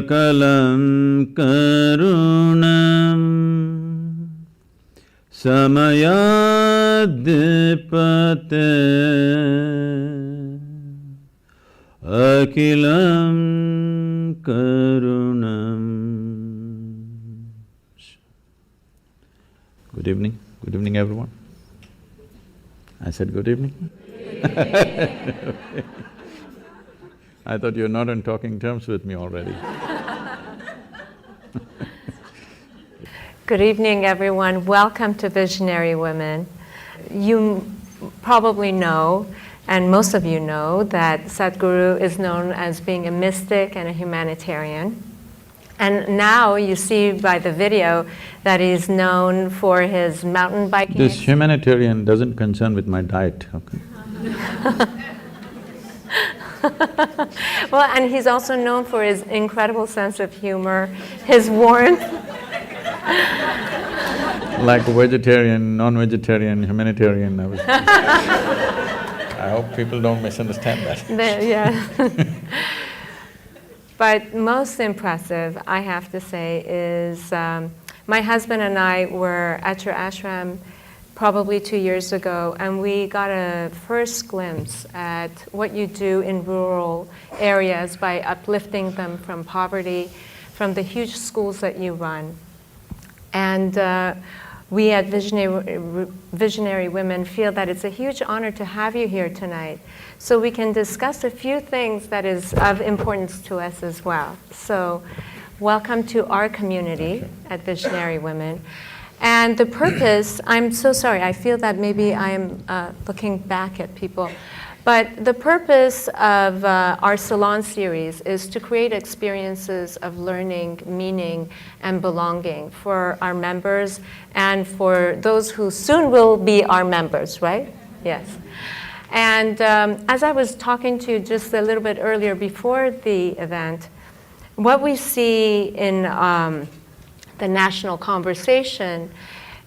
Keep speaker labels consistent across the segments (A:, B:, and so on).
A: sakalam karunam samayadipate akilam karunam. Good evening. Good evening, everyone. I said good evening. I thought you're not on talking terms with me already.
B: Good evening, everyone. Welcome to Visionary Women. You probably know, and most of you know, that Sadhguru is known as being a mystic and a humanitarian. And now you see by the video that he's known for his mountain biking.
A: This humanitarian doesn't concern with my diet, okay?
B: Well, and he's also known for his incredible sense of humor, his warmth.
A: Like vegetarian, non-vegetarian, humanitarian, I was… I hope people don't misunderstand that.
B: Yeah. But most impressive, I have to say, is my husband and I were at your ashram probably 2 years ago, and we got a first glimpse at what you do in rural areas by uplifting them from poverty, from the huge schools that you run. And we at Visionary Women feel that it's a huge honor to have you here tonight, so we can discuss a few things that is of importance to us as well. So, welcome to our community at Visionary Women. And the purpose, I'm so sorry, I feel that maybe I'm looking back at people, but the purpose of our salon series is to create experiences of learning, meaning, and belonging for our members and for those who soon will be our members, right? Yes. And as I was talking to you just a little bit earlier before the event, what we see in the national conversation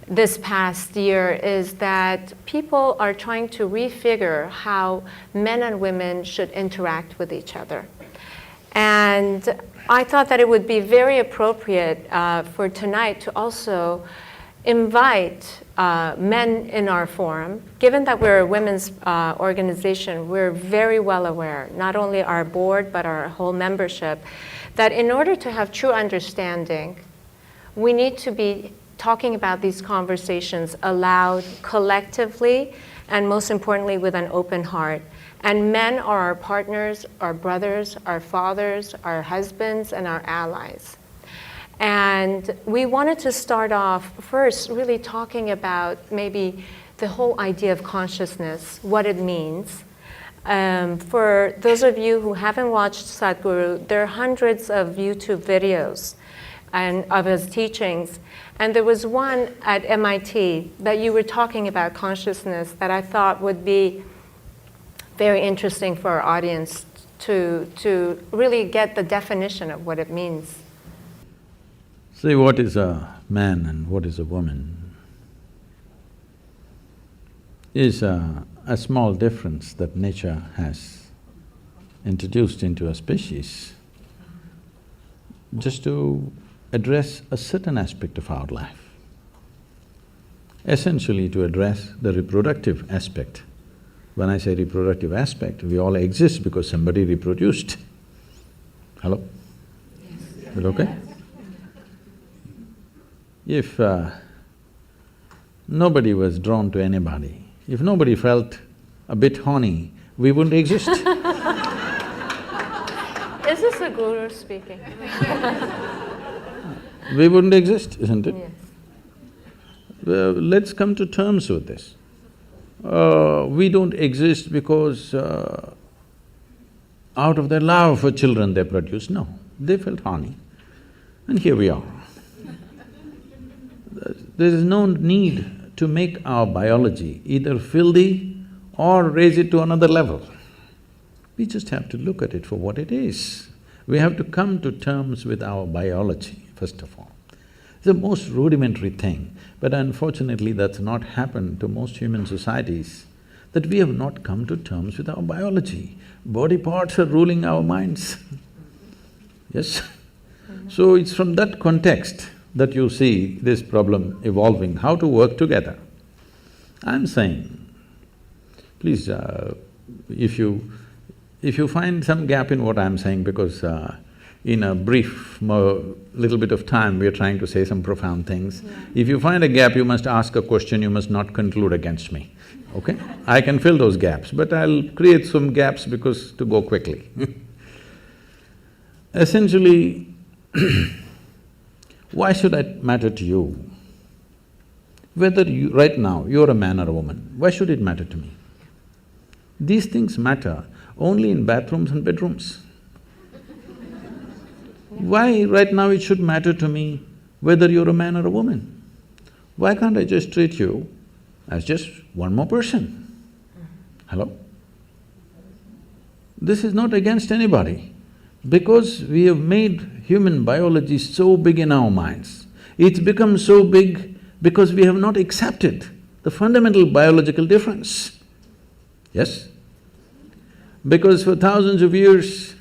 B: this past year is that people are trying to refigure how men and women should interact with each other. And I thought that it would be very appropriate for tonight to also invite men in our forum. Given that we're a women's organization, we're very well aware, not only our board, but our whole membership, that in order to have true understanding, we need to be talking about these conversations aloud, collectively, and most importantly with an open heart. And men are our partners, our brothers, our fathers, our husbands, and our allies. And we wanted to start off first really talking about maybe the whole idea of consciousness, what it means. For those of you who haven't watched Sadhguru, there are hundreds of YouTube videos and of his teachings. And there was one at MIT that you were talking about consciousness that I thought would be very interesting for our audience to really get the definition of what it means.
A: See, what is a man and what is a woman is a small difference that nature has introduced into a species just to address a certain aspect of our life, essentially to address the reproductive aspect. When I say reproductive aspect, we all exist because somebody reproduced. Hello? Yes. Is it okay? If nobody was drawn to anybody, if nobody felt a bit horny, we wouldn't exist.
B: Is this a guru speaking?
A: We wouldn't exist, isn't it?
B: Yes.
A: Let's come to terms with this. We don't exist because out of their love for children they produced, no. They felt horny, and here we are. There is no need to make our biology either filthy or raise it to another level. We just have to look at it for what it is. We have to come to terms with our biology, first of all. It's the most rudimentary thing, but unfortunately that's not happened to most human societies, that we have not come to terms with our biology. Body parts are ruling our minds. Yes? So it's from that context that you see this problem evolving, how to work together. I'm saying, please, if you find some gap in what I'm saying, because in a brief little bit of time, we are trying to say some profound things.
B: Yeah.
A: If you find a gap, you must ask a question, you must not conclude against me, okay? I can fill those gaps, but I'll create some gaps because to go quickly. Essentially, why should it matter to you? Whether you… right now, you're a man or a woman, why should it matter to me? These things matter only in bathrooms and bedrooms. Why right now it should matter to me whether you're a man or a woman? Why can't I just treat you as just one more person? Hello? This is not against anybody, because we have made human biology so big in our minds. It's become so big because we have not accepted the fundamental biological difference. Yes? Because for thousands of years,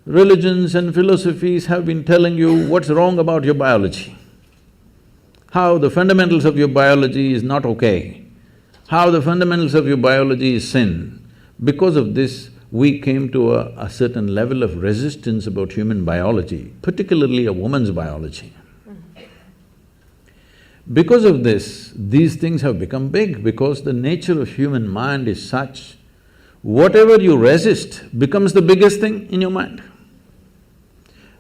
A: religions and philosophies have been telling you what's wrong about your biology, how the fundamentals of your biology is not okay, how the fundamentals of your biology is sin. Because of this, we came to a certain level of resistance about human biology, particularly a woman's biology. Because of this, these things have become big, because the nature of human mind is such, whatever you resist becomes the biggest thing in your mind.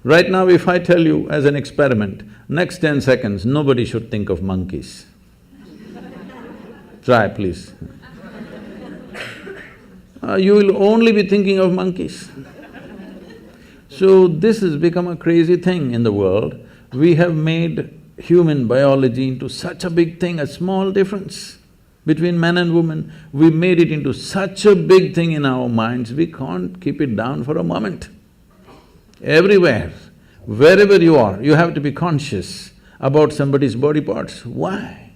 A: Right now, if I tell you as an experiment, next 10 seconds, nobody should think of monkeys. Try, please. You will only be thinking of monkeys. So this has become a crazy thing in the world. We have made human biology into such a big thing, a small difference between man and woman. We made it into such a big thing in our minds, we can't keep it down for a moment. Everywhere, wherever you are, you have to be conscious about somebody's body parts. Why?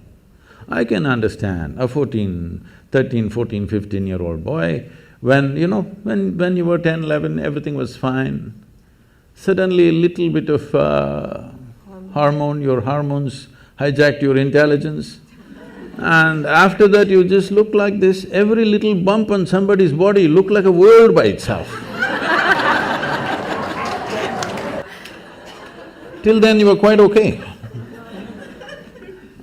A: I can understand a 13, 14, 15-year-old boy, when you were 10, 11, everything was fine. Suddenly a little bit of your hormones hijacked your intelligence, and after that you just look like this. Every little bump on somebody's body looked like a word by itself. Till then you were quite okay.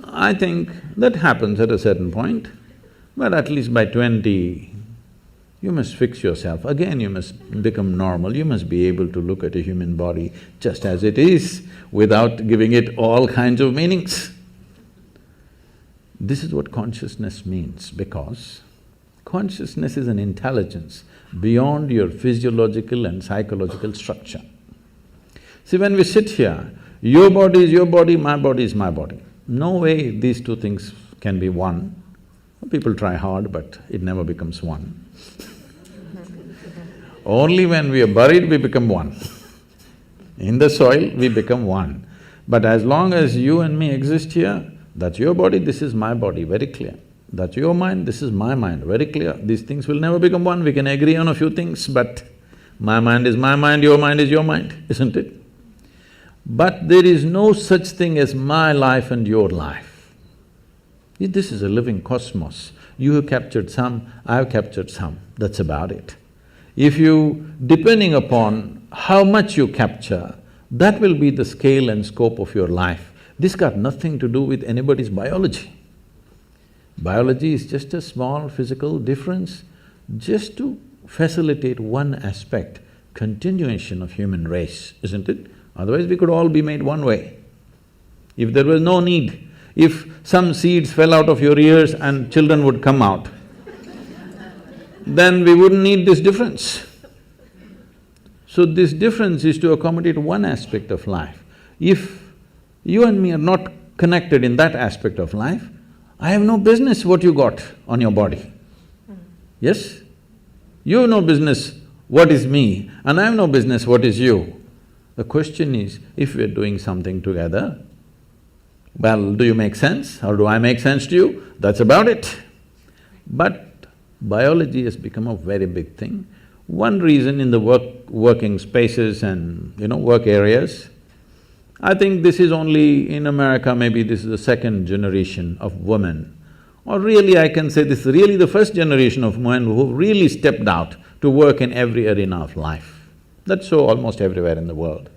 A: I think that happens at a certain point, but at least by 20, you must fix yourself. Again, you must become normal, you must be able to look at a human body just as it is, without giving it all kinds of meanings. This is what consciousness means, because consciousness is an intelligence beyond your physiological and psychological structure. See, when we sit here, your body is your body, my body is my body. No way these two things can be one. People try hard, but it never becomes one. Only when we are buried, we become one. In the soil, we become one. But as long as you and me exist here, that's your body, this is my body, very clear. That's your mind, this is my mind, very clear. These things will never become one. We can agree on a few things, but my mind is my mind, your mind is your mind, isn't it? But there is no such thing as my life and your life. This is a living cosmos. You have captured some, I have captured some, that's about it. If you… depending upon how much you capture, that will be the scale and scope of your life. This got nothing to do with anybody's biology. Biology is just a small physical difference, just to facilitate one aspect, continuation of human race, isn't it? Otherwise we could all be made one way. If there was no need, if some seeds fell out of your ears and children would come out, then we wouldn't need this difference. So this difference is to accommodate one aspect of life. If you and me are not connected in that aspect of life, I have no business what you got on your body. Yes? You have no business what is me, and I have no business what is you. The question is, if we're doing something together, well, do you make sense or do I make sense to you? That's about it. But biology has become a very big thing. One reason in the working spaces and, work areas, I think this is only in America, maybe this is the second generation of women. Or really I can say this is really the first generation of women who really stepped out to work in every arena of life. That's so almost everywhere in the world.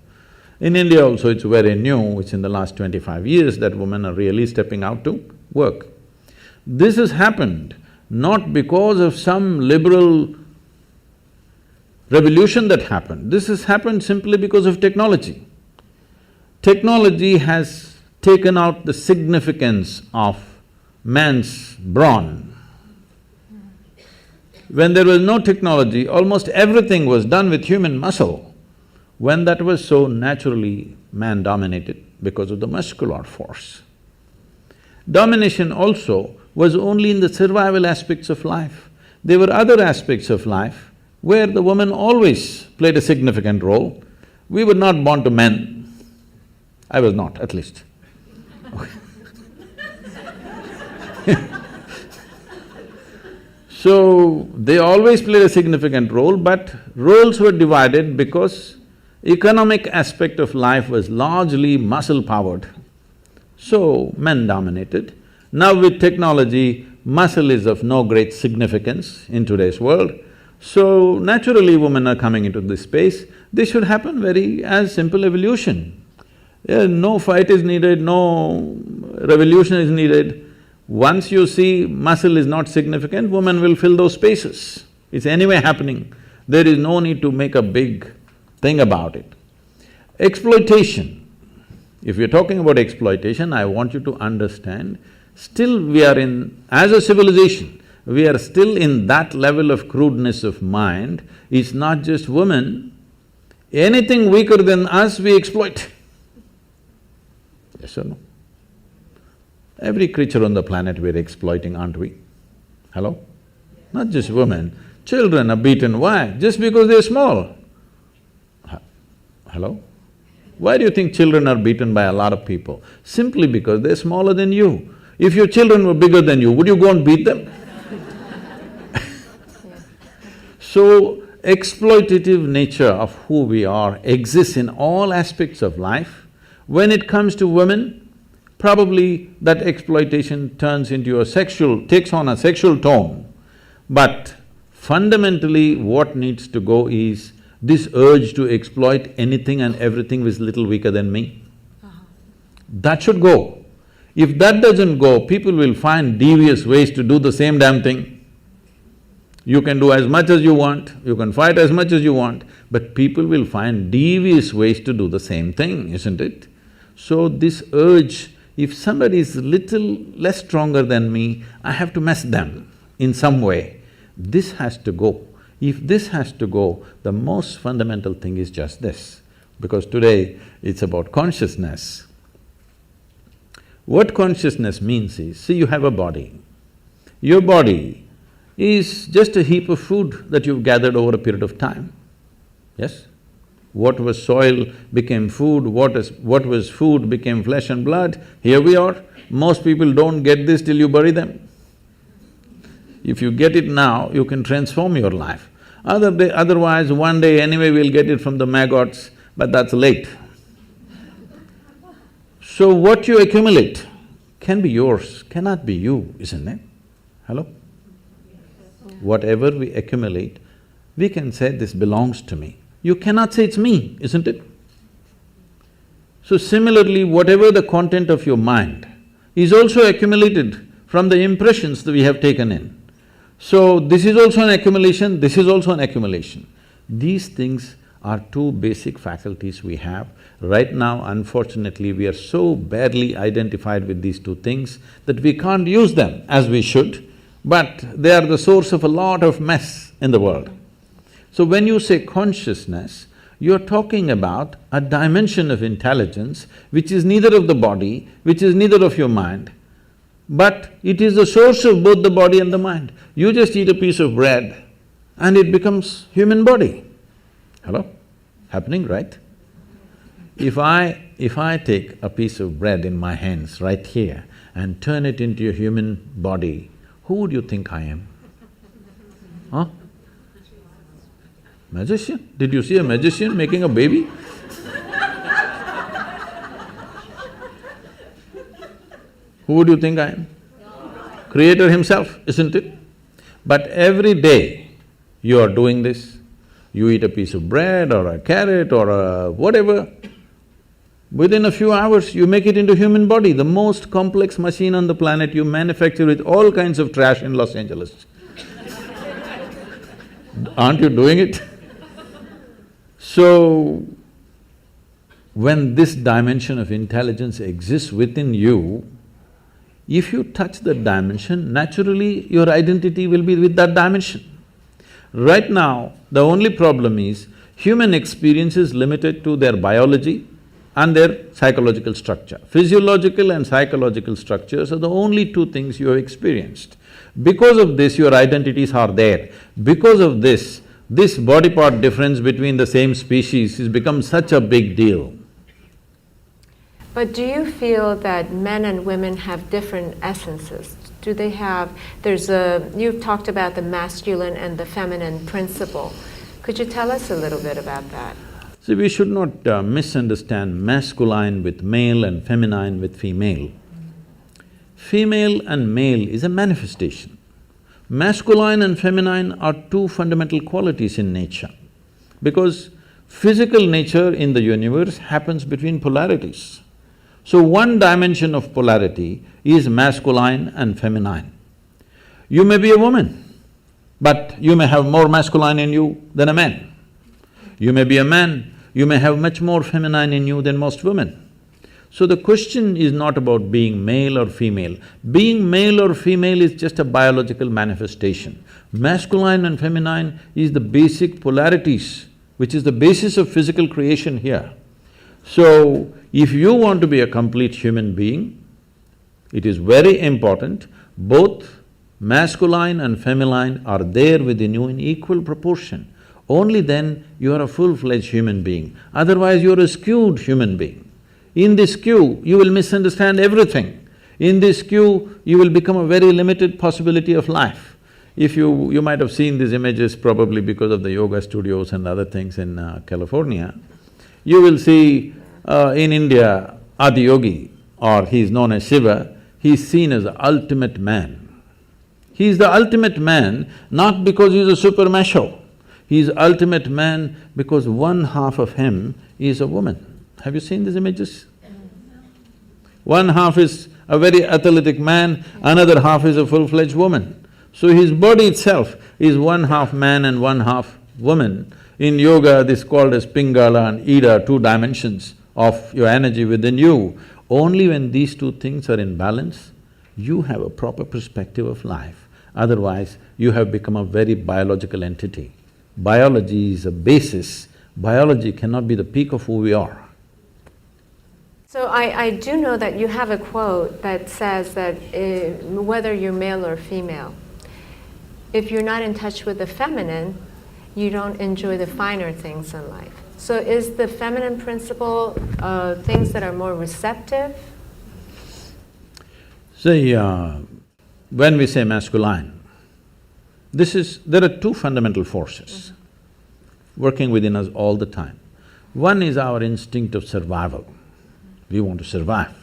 A: In India also it's very new, it's in the last 25 years that women are really stepping out to work. This has happened not because of some liberal revolution that happened, this has happened simply because of technology. Technology has taken out the significance of man's brawn. When there was no technology, almost everything was done with human muscle. When that was so naturally man-dominated because of the muscular force. Domination also was only in the survival aspects of life. There were other aspects of life where the woman always played a significant role. We were not born to men. I was not, at least. So, they always played a significant role, but roles were divided because economic aspect of life was largely muscle-powered. So, men dominated. Now with technology, muscle is of no great significance in today's world. So, naturally women are coming into this space. This should happen very as simple evolution. No fight is needed, no revolution is needed. Once you see muscle is not significant, women will fill those spaces. It's anyway happening. There is no need to make a big thing about it. Exploitation. If you're talking about exploitation, I want you to understand, still we are in… as a civilization, we are still in that level of crudeness of mind. It's not just women, anything weaker than us we exploit. Yes or no? Every creature on the planet we're exploiting, aren't we? Hello? Not just women, children are beaten. Why? Just because they're small. Hello? Why do you think children are beaten by a lot of people? Simply because they're smaller than you. If your children were bigger than you, would you go and beat them? So, exploitative nature of who we are exists in all aspects of life. When it comes to women, probably that exploitation turns into a sexual… takes on a sexual tone. But fundamentally what needs to go is this urge to exploit anything and everything which is little weaker than me. That should go. If that doesn't go, people will find devious ways to do the same damn thing. You can do as much as you want, you can fight as much as you want, but people will find devious ways to do the same thing, isn't it? So this urge, if somebody is little less stronger than me, I have to mess them in some way. This has to go. If this has to go, the most fundamental thing is just this, because today it's about consciousness. What consciousness means is, see, you have a body. Your body is just a heap of food that you've gathered over a period of time, yes? What was soil became food, what was food became flesh and blood, here we are. Most people don't get this till you bury them. If you get it now, you can transform your life. Otherwise, one day anyway we'll get it from the maggots, but that's late. So what you accumulate can be yours, cannot be you, isn't it? Hello? Whatever we accumulate, we can say this belongs to me. You cannot say it's me, isn't it? So similarly, whatever the content of your mind is also accumulated from the impressions that we have taken in. So this is also an accumulation, this is also an accumulation. These things are two basic faculties we have. Right now, unfortunately, we are so badly identified with these two things that we can't use them as we should, but they are the source of a lot of mess in the world. So when you say consciousness, you're talking about a dimension of intelligence which is neither of the body, which is neither of your mind, but it is the source of both the body and the mind. You just eat a piece of bread and it becomes human body. Hello? Happening, right? If I take a piece of bread in my hands right here and turn it into a human body, who would you think I am? Huh? Magician? Did you see a magician making a baby? Who would you think I am? Creator himself, isn't it? But every day you are doing this, you eat a piece of bread or a carrot or a whatever, within a few hours you make it into human body, the most complex machine on the planet. You manufacture with all kinds of trash in Los Angeles. Aren't you doing it? So, when this dimension of intelligence exists within you, if you touch that dimension, naturally your identity will be with that dimension. Right now, the only problem is human experience is limited to their biology and their psychological structure. Physiological and psychological structures are the only two things you have experienced. Because of this, your identities are there. Because of this body part difference between the same species has become such a big deal.
B: But do you feel that men and women have different essences? Do they have… you've talked about the masculine and the feminine principle. Could you tell us a little bit about that?
A: See, we should not misunderstand masculine with male and feminine with female. Female and male is a manifestation. Masculine and feminine are two fundamental qualities in nature, because physical nature in the universe happens between polarities. So one dimension of polarity is masculine and feminine. You may be a woman, but you may have more masculine in you than a man. You may be a man, you may have much more feminine in you than most women. So the question is not about being male or female. Being male or female is just a biological manifestation. Masculine and feminine is the basic polarities, which is the basis of physical creation here. So, if you want to be a complete human being, it is very important both masculine and feminine are there within you in equal proportion. Only then you are a full-fledged human being, otherwise you are a skewed human being. In this skew, you will misunderstand everything. In this skew, you will become a very limited possibility of life. If you might have seen these images probably because of the yoga studios and other things in California. You will see in India, Adi Yogi, or he is known as Shiva, he is seen as the ultimate man. He is the ultimate man not because he is a super macho, he is ultimate man because one half of him is a woman. Have you seen these images? One half is a very athletic man, another half is a full-fledged woman. So his body itself is one half man and one half woman. In yoga, this is called as Pingala and Ida, two dimensions of your energy within you. Only when these two things are in balance, you have a proper perspective of life. Otherwise, you have become a very biological entity. Biology is a basis. Biology cannot be the peak of who we are.
B: So I do know that you have a quote that says that whether you're male or female, if you're not in touch with the feminine, you don't enjoy the finer things in life. So is the feminine principle things that are more receptive?
A: See, when we say masculine, there are two fundamental forces working within us all the time. One is our instinct of survival. We want to survive.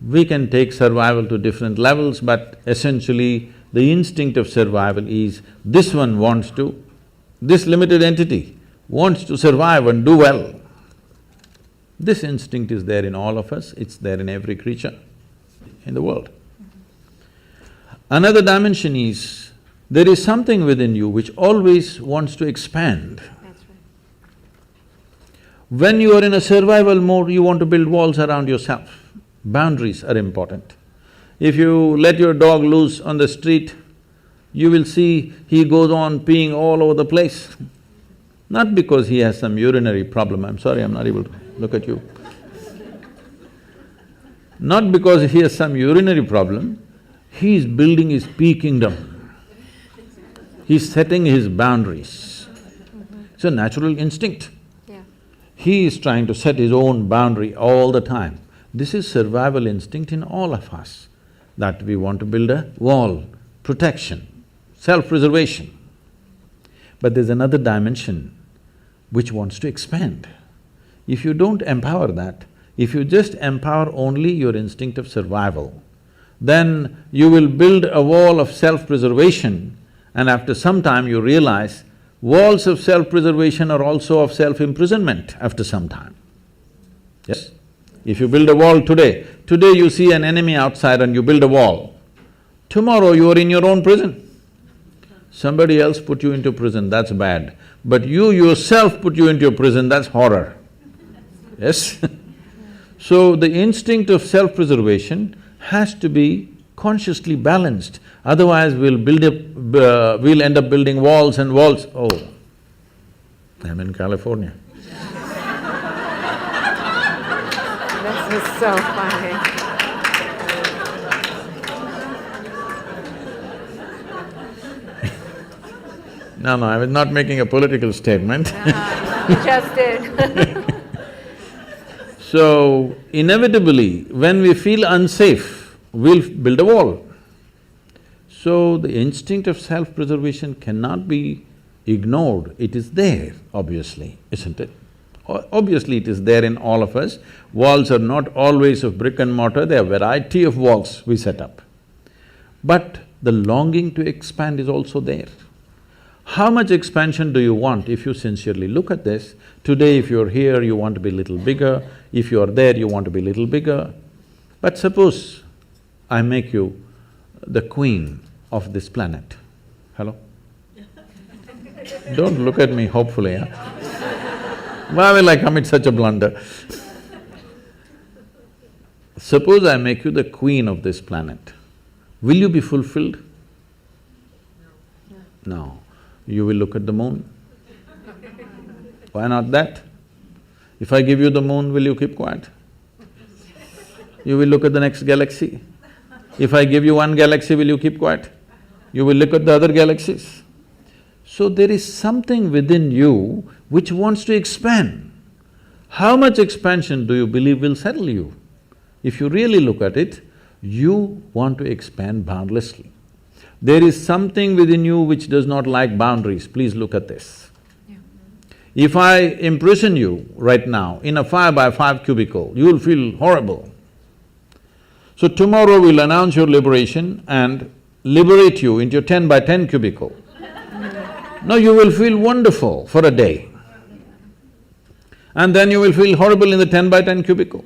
A: We can take survival to different levels, but essentially the instinct of survival is this one wants to, this limited entity wants to survive and do well. This instinct is there in all of us, it's there in every creature in the world. Another dimension is, there is something within you which always wants to expand.
B: That's right.
A: When you are in a survival mode, you want to build walls around yourself. Boundaries are important. If you let your dog loose on the street, you will see he goes on peeing all over the place. Not because he has some urinary problem, I'm sorry, I'm not able to look at you. Not because he has some urinary problem, he is building his pea kingdom. He's setting his boundaries. It's a natural instinct.
B: Yeah.
A: He is trying to set his own boundary all the time. This is survival instinct in all of us, that we want to build a wall, protection, self-preservation. But there's another dimension which wants to expand. If you don't empower that, If you just empower only your instinct of survival, then you will build a wall of self-preservation, and after some time you realize walls of self-preservation are also of self-imprisonment after some time. Yes? If you build a wall today you see an enemy outside and you build a wall. Tomorrow you are in your own prison. Somebody else put you into prison, that's bad. But you yourself put you into a prison, that's horror. Yes? So the instinct of self-preservation has to be consciously balanced, otherwise we'll end up building walls and walls. Oh, I'm in California.
B: This is so funny.
A: No, I was not making a political statement.
B: You just did.
A: So, inevitably, when we feel unsafe, we'll build a wall. So, the instinct of self-preservation cannot be ignored, it is there, obviously, isn't it? Obviously, it is there in all of us. Walls are not always of brick and mortar, there are a variety of walls we set up. But the longing to expand is also there. How much expansion do you want if you sincerely look at this? Today if you're here, you want to be little bigger, if you're there, you want to be little bigger. But suppose I make you the queen of this planet. Hello? Don't look at me hopefully, huh? Why will I commit such a blunder? Suppose I make you the queen of this planet, will you be fulfilled? No. You will look at the moon. Why not that? If I give you the moon, will you keep quiet? You will look at the next galaxy. If I give you one galaxy, will you keep quiet? You will look at the other galaxies. So there is something within you which wants to expand. How much expansion do you believe will settle you? If you really look at it, you want to expand boundlessly. There is something within you which does not like boundaries, please look at this. Yeah. If I imprison you right now in a 5x5 cubicle, you will feel horrible. So tomorrow we'll announce your liberation and liberate you into your 10x10 cubicle. Now you will feel wonderful for a day. And then you will feel horrible in the 10x10 cubicle.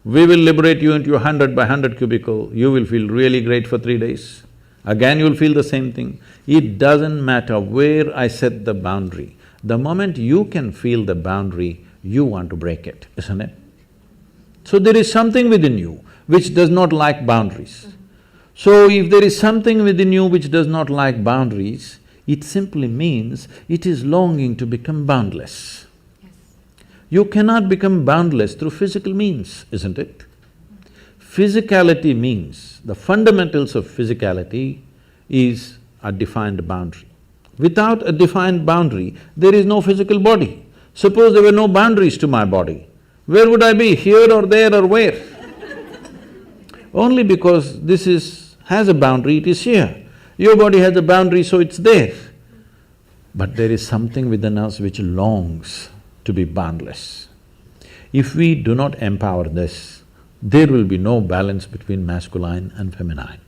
A: We will liberate you into your 100x100 cubicle, you will feel really great for 3 days. Again you'll feel the same thing. It doesn't matter where I set the boundary. The moment you can feel the boundary, you want to break it, isn't it? So there is something within you which does not like boundaries. So if there is something within you which does not like boundaries, it simply means it is longing to become boundless. Yes. You cannot become boundless through physical means, isn't it? Physicality means, the fundamentals of physicality is a defined boundary. Without a defined boundary, there is no physical body. Suppose there were no boundaries to my body, where would I be? Here or there or where? Only because has a boundary, it is here. Your body has a boundary, so it's there. But there is something within us which longs to be boundless. If we do not empower this, there will be no balance between masculine and feminine.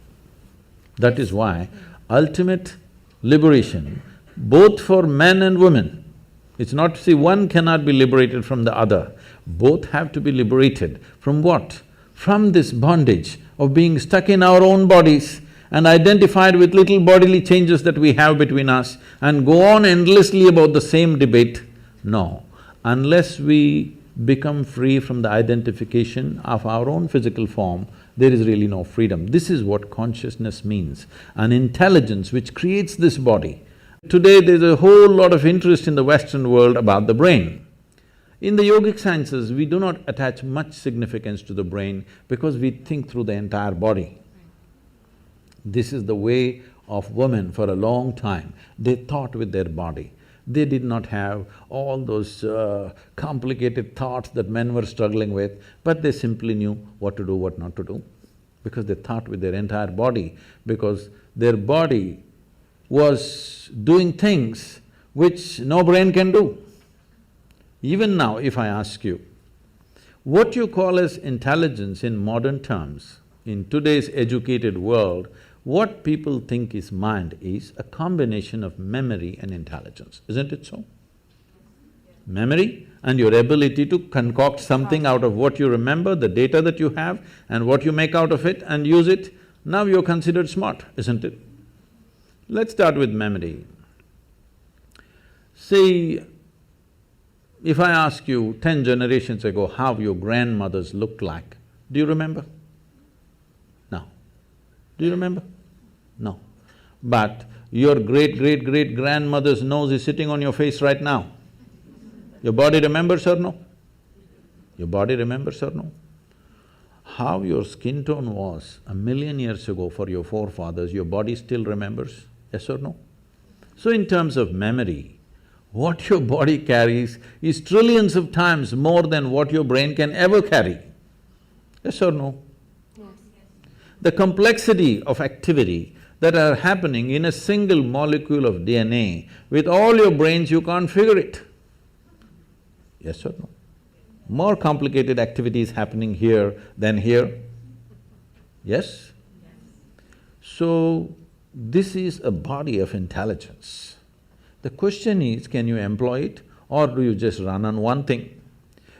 A: That is why ultimate liberation, both for men and women, it's not… see, one cannot be liberated from the other. Both have to be liberated from what? From this bondage of being stuck in our own bodies and identified with little bodily changes that we have between us and go on endlessly about the same debate. No, unless we become free from the identification of our own physical form, there is really no freedom. This is what consciousness means, an intelligence which creates this body. Today there's a whole lot of interest in the Western world about the brain. In the yogic sciences, we do not attach much significance to the brain because we think through the entire body. This is the way of women for a long time. They thought with their body. They did not have all those complicated thoughts that men were struggling with, but they simply knew what to do, what not to do, because they thought with their entire body, because their body was doing things which no brain can do. Even now, if I ask you, What you call as intelligence in modern terms, in today's educated world, what people think is mind is a combination of memory and intelligence, isn't it so? Memory and your ability to concoct something out of what you remember, the data that you have, and what you make out of it and use it, now you're considered smart, isn't it? Let's start with memory. See, if I ask you 10 generations ago how your grandmothers looked like, do you remember? No. Do you remember? No. But your great-great-great-grandmother's nose is sitting on your face right now. Your body remembers or no? Your body remembers or no? How your skin tone was 1,000,000 years ago for your forefathers, your body still remembers, yes or no? So in terms of memory, what your body carries is trillions of times more than what your brain can ever carry, yes or no?
B: Yes.
A: The complexity of activity that are happening in a single molecule of DNA, with all your brains you can't figure it. Yes or no? More complicated activities happening here than here. Yes? So, this is a body of intelligence. The question is, can you employ it or do you just run on one thing?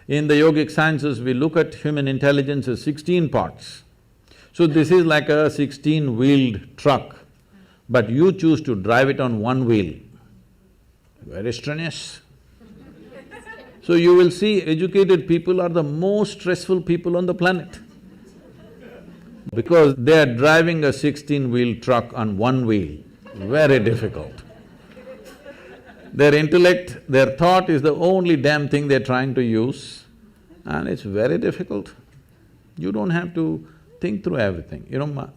A: In the yogic sciences, we look at human intelligence as 16 parts. So this is like a 16-wheeled truck, but you choose to drive it on one wheel. Very strenuous. So you will see educated people are the most stressful people on the planet because they are driving a 16-wheel truck on one wheel, very difficult. Their intellect, their thought is the only damn thing they're trying to use and it's very difficult. You don't have to think through everything. You know,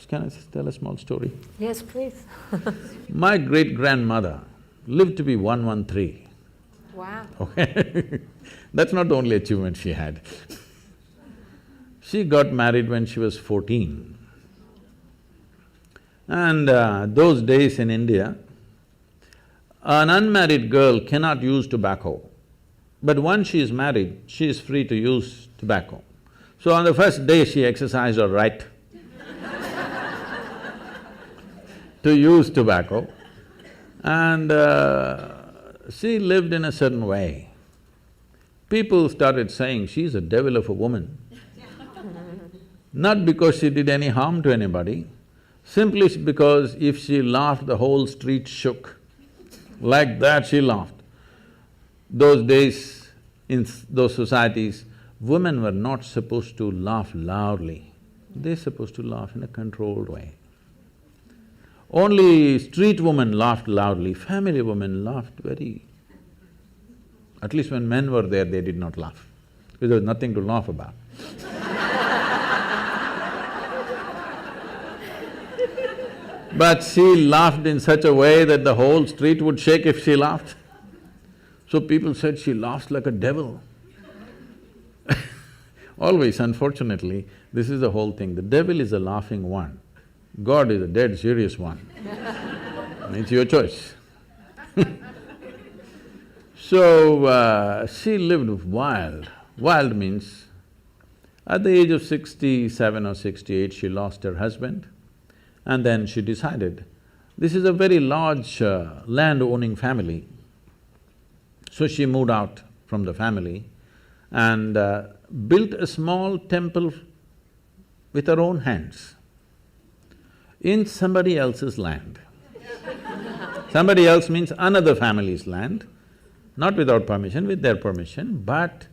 A: can I tell a small story?
B: Yes, please.
A: My great-grandmother lived to be 113.
B: Wow.
A: Okay that's not the only achievement she had. She got married when she was 14. And those days in India, an unmarried girl cannot use tobacco. But once she is married, she is free to use tobacco. So on the first day, she exercised her right to use tobacco. And she lived in a certain way. People started saying, she's a devil of a woman. Not because she did any harm to anybody, simply because if she laughed, the whole street shook. Like that she laughed. Those days, in those societies, women were not supposed to laugh loudly. They're supposed to laugh in a controlled way. Only street women laughed loudly, family women laughed very… At least when men were there, they did not laugh, because there was nothing to laugh about. But she laughed in such a way that the whole street would shake if she laughed. So people said she laughs like a devil. Always, unfortunately, this is the whole thing. The devil is a laughing one. God is a dead serious one. It's your choice. So, she lived wild. Wild means, at the age of 67 or 68, she lost her husband, and then she decided, this is a very large land-owning family. So she moved out from the family and built a small temple with her own hands in somebody else's land. Somebody else means another family's land, not without permission, with their permission, but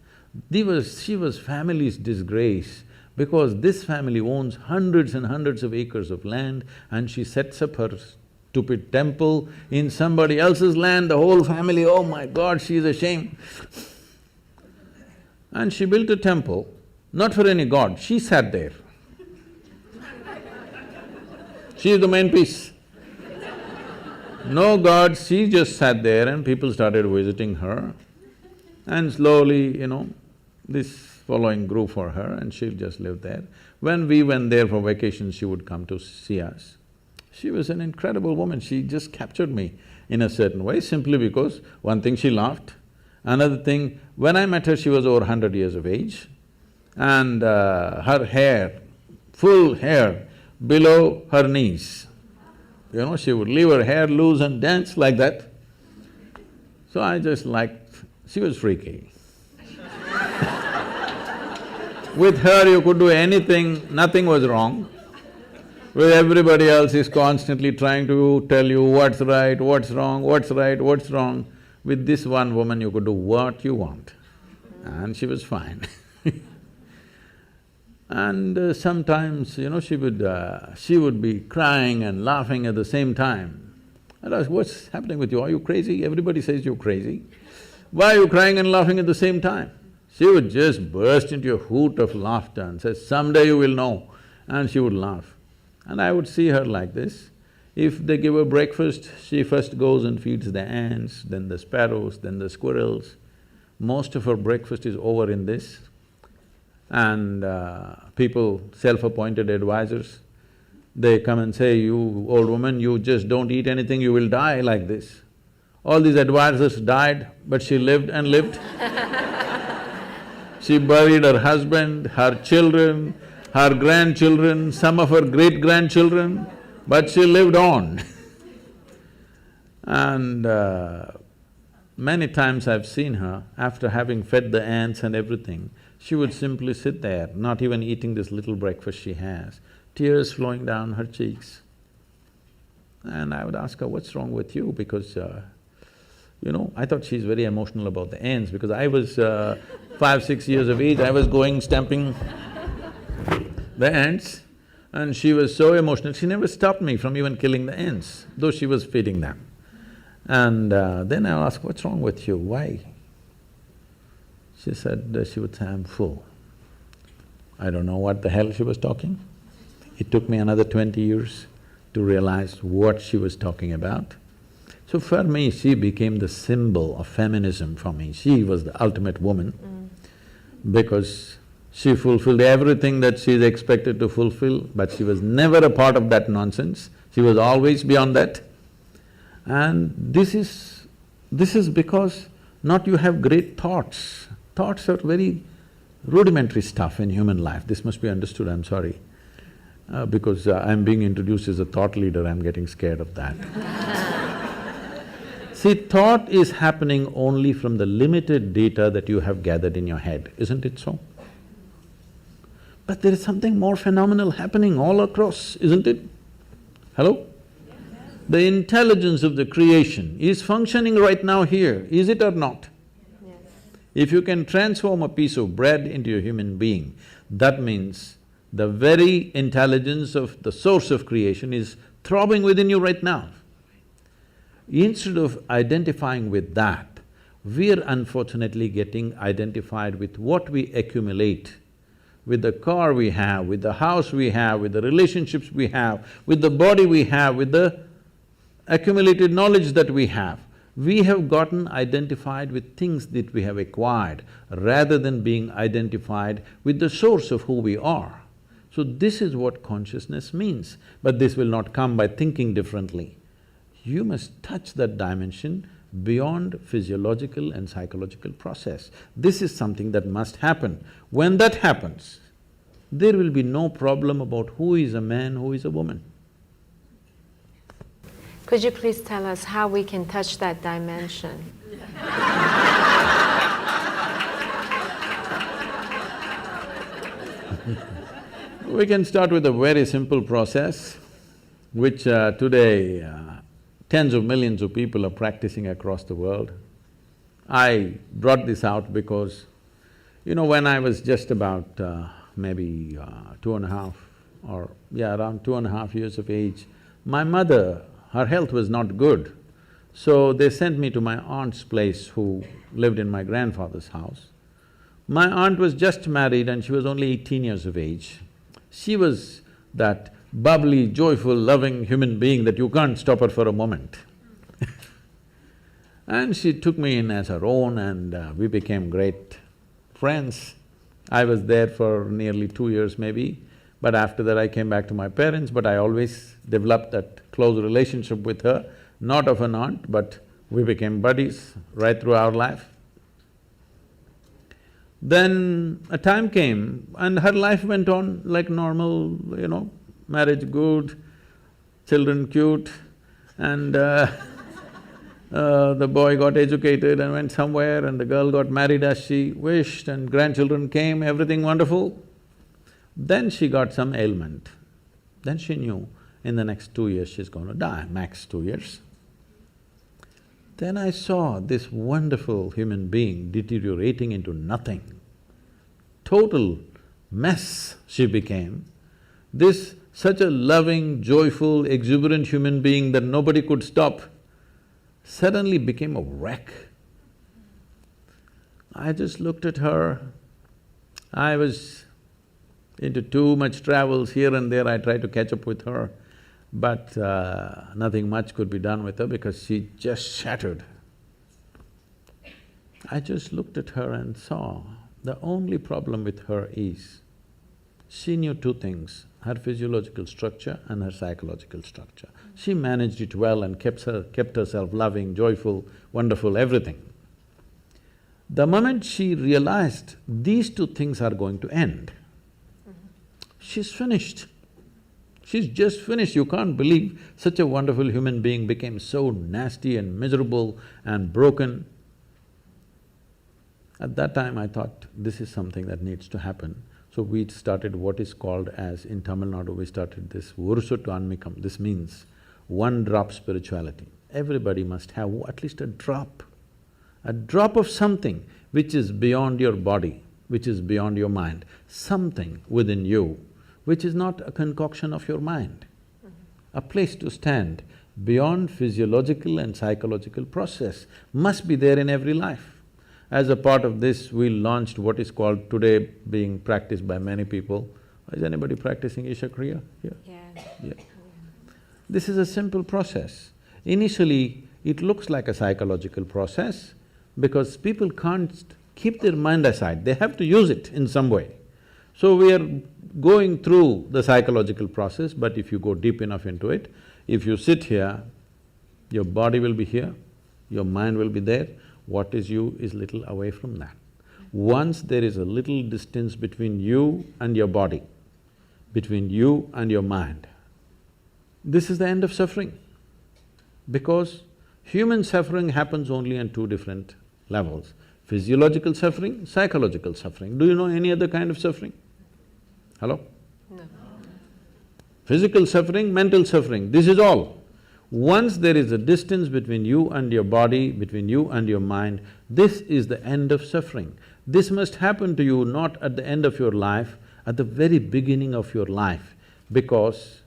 A: she was family's disgrace because this family owns hundreds and hundreds of acres of land and she sets up her stupid temple in somebody else's land, the whole family, oh my God, she's ashamed. And she built a temple, not for any god, she sat there. She is the main piece. No god, she just sat there and people started visiting her. And slowly, this following grew for her and she'll just live there. When we went there for vacation, she would come to see us. She was an incredible woman, she just captured me in a certain way simply because one thing, she laughed. Another thing, when I met her, she was over 100 years of age. and her hair, full hair below her knees. You know, she would leave her hair loose and dance like that. So I just liked… she was freaky. With her you could do anything, nothing was wrong. With everybody else is constantly trying to tell you what's right, what's wrong, what's right, what's wrong. With this one woman you could do what you want, and she was fine. And sometimes, you know, she would be crying and laughing at the same time. I'd ask, what's happening with you? Are you crazy? Everybody says you're crazy. Why are you crying and laughing at the same time? She would just burst into a hoot of laughter and say, someday you will know, and she would laugh. And I would see her like this. If they give her breakfast, she first goes and feeds the ants, then the sparrows, then the squirrels. Most of her breakfast is over in this. And people, self-appointed advisors, they come and say, you old woman, you just don't eat anything, you will die like this. All these advisors died, but she lived and lived. She buried her husband, her children, her grandchildren, some of her great-grandchildren, but she lived on. And many times I've seen her, after having fed the ants and everything, she would simply sit there, not even eating this little breakfast she has, tears flowing down her cheeks. And I would ask her, what's wrong with you? Because, you know, I thought she's very emotional about the ants because I was 5, 6 years of age, I was going stamping the ants, and she was so emotional, she never stopped me from even killing the ants, though she was feeding them. And then I asked, what's wrong with you, why? She said, she would say, I'm full. I don't know what the hell she was talking. It took me another 20 years to realize what she was talking about. So for me, she became the symbol of feminism for me. She was the ultimate woman because she fulfilled everything that she is expected to fulfill, but she was never a part of that nonsense. She was always beyond that. And this is because not you have great thoughts. Thoughts are very rudimentary stuff in human life. This must be understood, I'm sorry. Because I'm being introduced as a thought leader, I'm getting scared of that. See, thought is happening only from the limited data that you have gathered in your head, isn't it so? But there is something more phenomenal happening all across, isn't it? Hello? The intelligence of the creation is functioning right now here, is it or not?
B: Yes.
A: If you can transform a piece of bread into a human being, that means the very intelligence of the source of creation is throbbing within you right now. Instead of identifying with that, we're unfortunately getting identified with what we accumulate, with the car we have, with the house we have, with the relationships we have, with the body we have, with the accumulated knowledge that we have. We have gotten identified with things that we have acquired rather than being identified with the source of who we are. So this is what consciousness means, but this will not come by thinking differently. You must touch that dimension beyond physiological and psychological process. This is something that must happen. When that happens, there will be no problem about who is a man, who is a woman.
B: Could you please tell us how we can touch that dimension?
A: We can start with a very simple process, which today tens of millions of people are practicing across the world. I brought this out because, you know, when I was just about maybe 2.5 or around 2.5 years of age, my mother, her health was not good. So they sent me to my aunt's place who lived in my grandfather's house. My aunt was just married and she was only 18 years of age. She was that bubbly, joyful, loving human being that you can't stop her for a moment. And she took me in as her own and we became great friends. I was there for nearly 2 years maybe, but after that I came back to my parents, but I always developed that close relationship with her, not of an aunt, but we became buddies right through our life. Then a time came and her life went on like normal, marriage good, children cute, and the boy got educated and went somewhere, and the girl got married as she wished, and grandchildren came, everything wonderful. Then she got some ailment. Then she knew in the next 2 years she's gonna die, max 2 years. Then I saw this wonderful human being deteriorating into nothing. Total mess she became. This such a loving, joyful, exuberant human being that nobody could stop suddenly became a wreck. I just looked at her. I was into too much travels here and there, I tried to catch up with her, but nothing much could be done with her because she just shattered. I just looked at her and saw the only problem with her is she knew two things, her physiological structure and her psychological structure. She managed it well and kept herself loving, joyful, wonderful, everything. The moment she realized these two things are going to end, she's finished. She's just finished. You can't believe such a wonderful human being became so nasty and miserable and broken. At that time I thought, this is something that needs to happen. So we started what is called as, in Tamil Nadu, we started this Vurusuttu Anmikam. This means one drop spirituality. Everybody must have at least a drop of something which is beyond your body, which is beyond your mind, something within you which is not a concoction of your mind. A place to stand beyond physiological and psychological process must be there in every life. As a part of this, we launched what is called today being practiced by many people. Is anybody practicing Isha Kriya here? Yeah. This is a simple process. Initially, it looks like a psychological process because people can't keep their mind aside, they have to use it in some way. So we are going through the psychological process, but if you go deep enough into it, if you sit here, your body will be here, your mind will be there, what is you is little away from that. Once there is a little distance between you and your body, between you and your mind, this is the end of suffering. Because human suffering happens only on two different levels, physiological suffering, psychological suffering. Do you know any other kind of suffering? Hello?
B: No.
A: Physical suffering, mental suffering, this is all. Once there is a distance between you and your body, between you and your mind, this is the end of suffering. This must happen to you not at the end of your life, at the very beginning of your life, because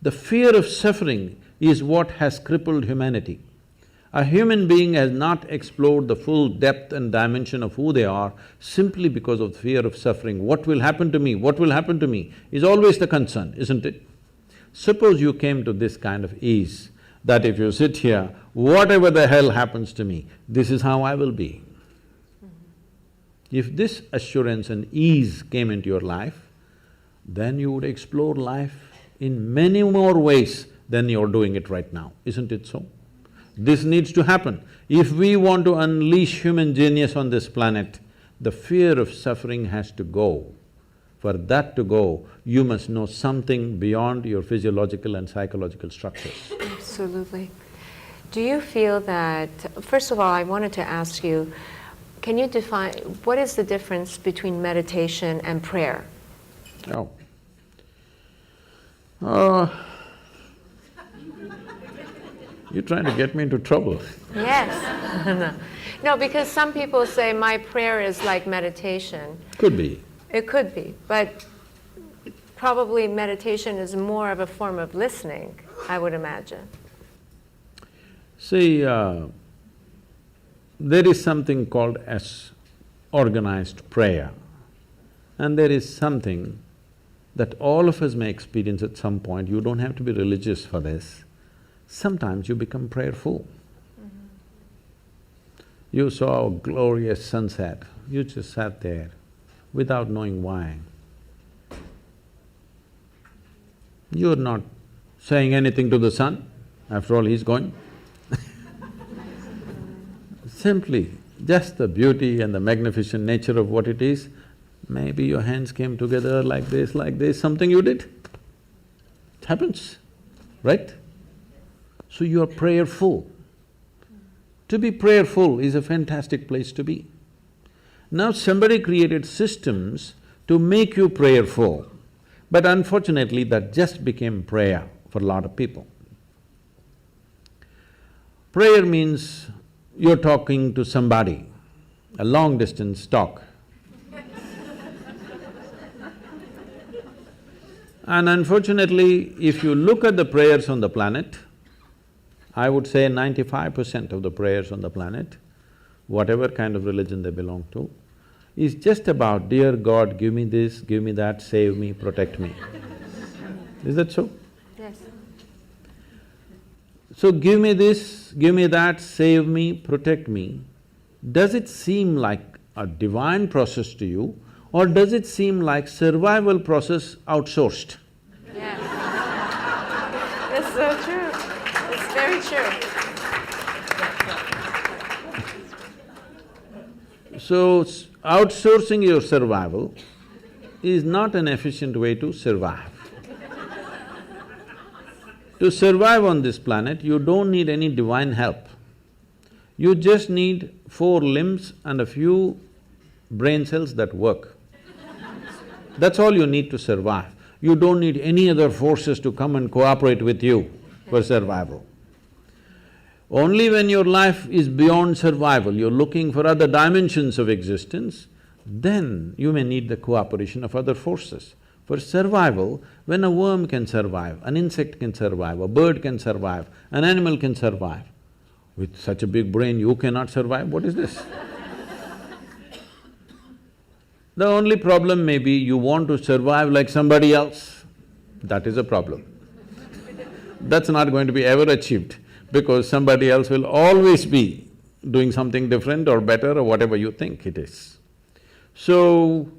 A: the fear of suffering is what has crippled humanity. A human being has not explored the full depth and dimension of who they are simply because of fear of suffering. What will happen to me? What will happen to me? Is always the concern, isn't it? Suppose you came to this kind of ease, that if you sit here, whatever the hell happens to me, this is how I will be. If this assurance and ease came into your life, then you would explore life in many more ways than you're doing it right now, isn't it so? This needs to happen. If we want to unleash human genius on this planet, the fear of suffering has to go. For that to go, you must know something beyond your physiological and psychological structures.
B: Absolutely. Do you feel that… First of all, I wanted to ask you, can you define… what is the difference between meditation and prayer?
A: Oh. You're trying to get me into trouble.
B: Yes. No, because some people say my prayer is like meditation.
A: Could be.
B: It could be, but probably meditation is more of a form of listening, I would imagine.
A: See, there is something called as organized prayer, and there is something that all of us may experience at some point. You don't have to be religious for this. Sometimes you become prayerful. You saw a glorious sunset, you just sat there without knowing why. You're not saying anything to the sun, after all he's going. Simply, just the beauty and the magnificent nature of what it is. Maybe your hands came together like this, something you did. It happens, right? So you are prayerful. To be prayerful is a fantastic place to be. Now somebody created systems to make you prayerful, but unfortunately that just became prayer for a lot of people. Prayer means you're talking to somebody, a long distance talk. And unfortunately, if you look at the prayers on the planet, I would say 95% of the prayers on the planet, whatever kind of religion they belong to, is just about, dear God, give me this, give me that, save me, protect me. Is that so?
B: Yes.
A: So give me this, give me that, save me, protect me. Does it seem like a divine process to you, or does it seem like survival process outsourced?
B: Yes. It's so true. It's very true.
A: So, outsourcing your survival is not an efficient way to survive. To survive on this planet, you don't need any divine help. You just need 4 limbs and a few brain cells that work. That's all you need to survive. You don't need any other forces to come and cooperate with you for survival. Only when your life is beyond survival, you're looking for other dimensions of existence, then you may need the cooperation of other forces. For survival, when a worm can survive, an insect can survive, a bird can survive, an animal can survive, with such a big brain you cannot survive, what is this? The only problem may be you want to survive like somebody else, that is a problem. That's not going to be ever achieved, because somebody else will always be doing something different or better or whatever you think it is. So,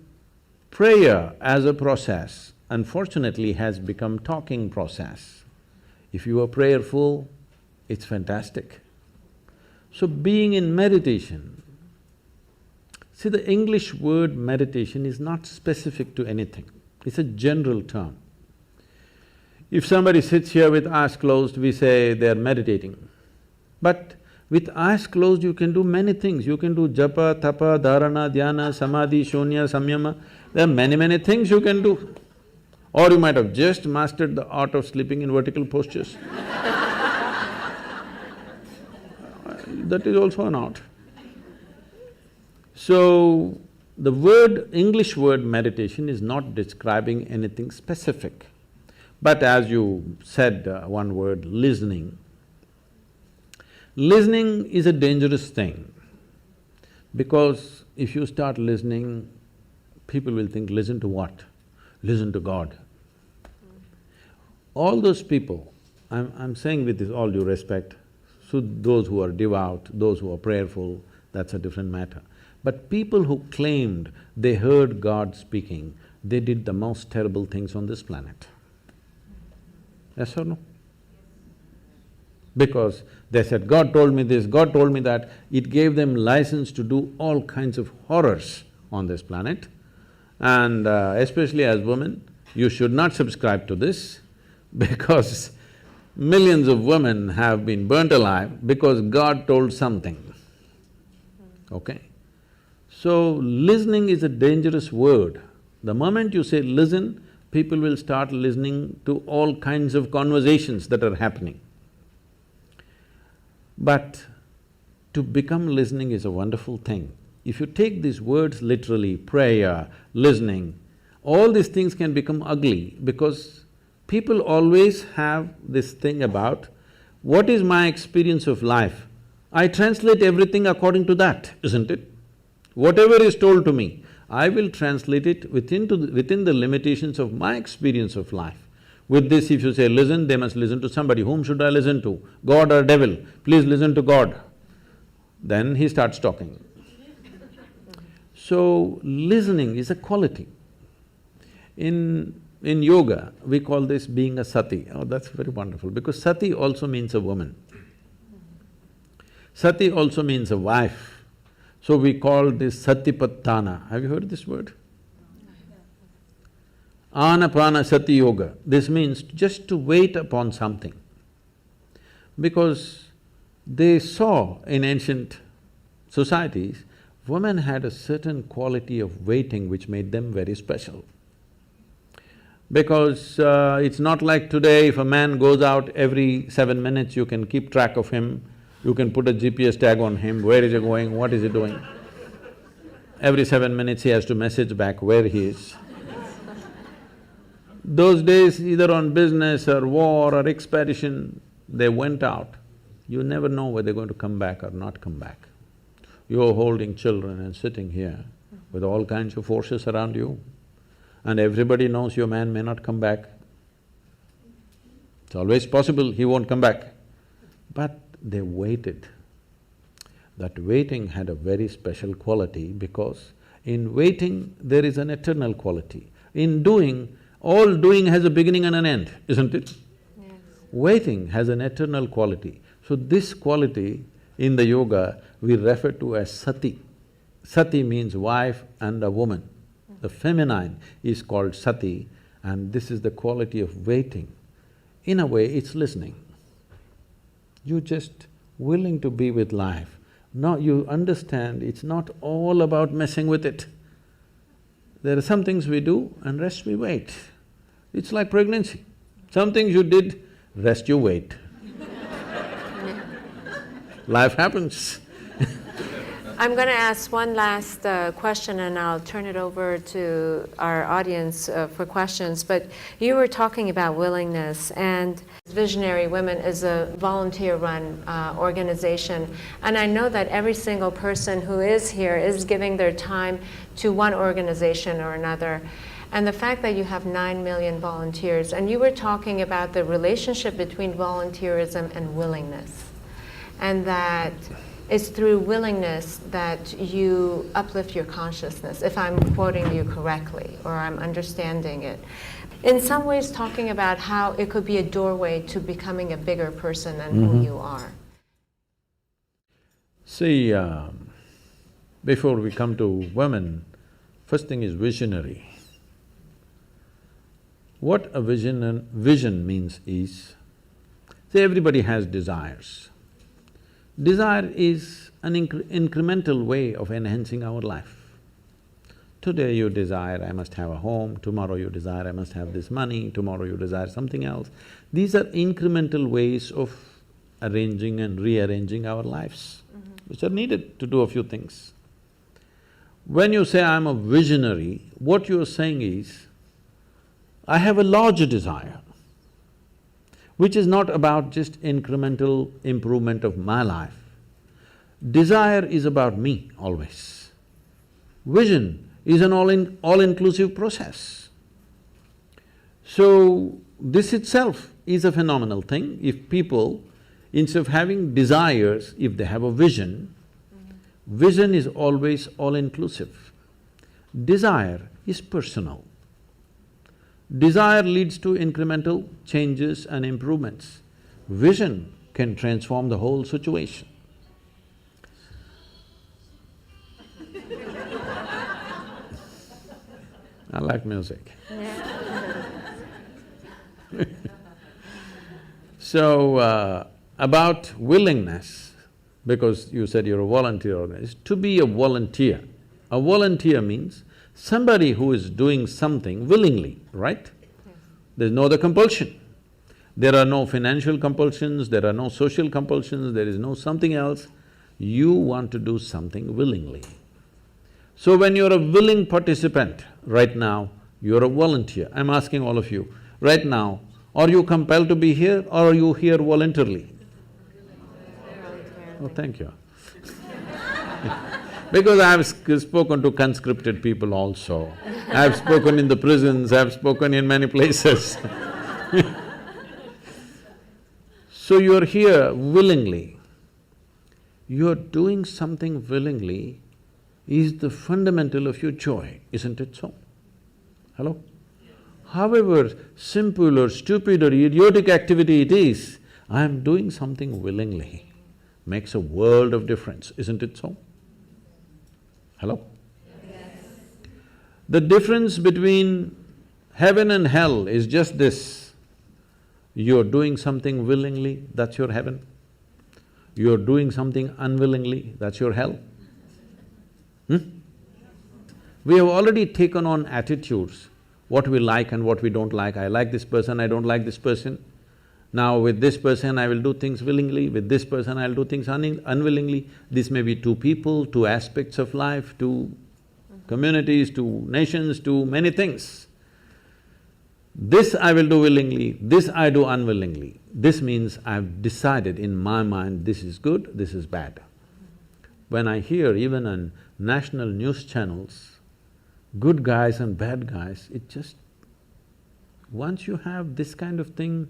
A: prayer as a process, unfortunately, has become talking process. If you are prayerful, it's fantastic. So being in meditation, see, the English word meditation is not specific to anything, it's a general term. If somebody sits here with eyes closed, we say they're meditating. But with eyes closed, you can do many things. You can do japa, tapa, dharana, dhyana, samadhi, shunya, samyama. There are many things you can do. Or you might have just mastered the art of sleeping in vertical postures. That is also an art. So, the word, English word meditation is not describing anything specific. But as you said one word, listening. Listening is a dangerous thing, because if you start listening, people will think, listen to what? Listen to God. All those people, I'm saying with this all due respect, so those who are devout, those who are prayerful, that's a different matter. But people who claimed they heard God speaking, they did the most terrible things on this planet. Yes or no? Because they said, God told me this, God told me that, it gave them license to do all kinds of horrors on this planet. And especially as women, you should not subscribe to this because millions of women have been burnt alive because God told something, okay? So, listening is a dangerous word. The moment you say listen, people will start listening to all kinds of conversations that are happening. But to become listening is a wonderful thing. If you take these words literally, prayer, listening, all these things can become ugly because people always have this thing about, what is my experience of life? I translate everything according to that, isn't it? Whatever is told to me, I will translate it within the limitations of my experience of life. With this, if you say listen, they must listen to somebody. Whom should I listen to? God or devil? Please listen to God. Then he starts talking. So, listening is a quality. In yoga, we call this being a sati. Oh, that's very wonderful, because sati also means a woman. Sati also means a wife. So we call this Satipatthana. Have you heard this word? Anapana Sati Yoga. This means just to wait upon something. Because they saw in ancient societies, women had a certain quality of waiting which made them very special. Because it's not like today, if a man goes out every 7 minutes, you can keep track of him, you can put a GPS tag on him, where is he going, what is he doing. Every 7 minutes he has to message back where he is. Those days, either on business or war or expedition, they went out. You never know whether they're going to come back or not come back. You're holding children and sitting here with all kinds of forces around you, and everybody knows your man may not come back. It's always possible he won't come back. But they waited. That waiting had a very special quality because in waiting there is an eternal quality. In doing, all doing has a beginning and an end, isn't it?
B: Yes.
A: Waiting has an eternal quality. So this quality in the yoga we refer to as sati. Sati means wife and a woman. The feminine is called sati, and this is the quality of waiting. In a way, it's listening. You're just willing to be with life. Now you understand it's not all about messing with it. There are some things we do and rest we wait. It's like pregnancy. Some things you did, rest you wait. Life happens.
B: I'm going to ask one last question and I'll turn it over to our audience for questions. But you were talking about willingness, and Visionary Women is a volunteer-run organization. And I know that every single person who is here is giving their time to one organization or another. And the fact that you have 9 million volunteers, and you were talking about the relationship between volunteerism and willingness, and that it's through willingness that you uplift your consciousness, if I'm quoting you correctly, or I'm understanding it. In some ways talking about how it could be a doorway to becoming a bigger person than who you are.
A: See, before we come to women, first thing is visionary. What a vision means is, see, everybody has desires. Desire is an incremental way of enhancing our life. Today you desire, I must have a home, tomorrow you desire, I must have this money, tomorrow you desire something else. These are incremental ways of arranging and rearranging our lives, which are needed to do a few things. When you say, I'm a visionary, what you're saying is, I have a larger desire, which is not about just incremental improvement of my life. Desire is about me always. Vision is an all-inclusive process. So, this itself is a phenomenal thing. If people, instead of having desires, if they have a vision, vision is always all-inclusive. Desire is personal. Desire leads to incremental changes and improvements. Vision can transform the whole situation. I like music. So, about willingness, because you said you're a volunteer organization, to be a volunteer. A volunteer means somebody who is doing something willingly, right?
B: Yes.
A: There's no other compulsion. There are no financial compulsions, there are no social compulsions, there is no something else. You want to do something willingly. So when you're a willing participant, right now, you're a volunteer. I'm asking all of you, right now, are you compelled to be here or are you here voluntarily? Oh, thank you. Because I've spoken to conscripted people also. I've spoken in the prisons, I've spoken in many places. So you're here willingly. You're doing something willingly is the fundamental of your joy, isn't it so? Hello? However simple or stupid or idiotic activity it is, I'm doing something willingly, makes a world of difference, isn't it so? Hello? The difference between heaven and hell is just this: you're doing something willingly, that's your heaven. You're doing something unwillingly, that's your hell. We have already taken on attitudes, what we like and what we don't like. I like this person, I don't like this person. Now with this person I will do things willingly, with this person I'll do things unwillingly. This may be two people, two aspects of life, two communities, two nations, two many things. This I will do willingly, this I do unwillingly. This means I've decided in my mind, this is good, this is bad. When I hear even on national news channels, good guys and bad guys, it just… once you have this kind of thing,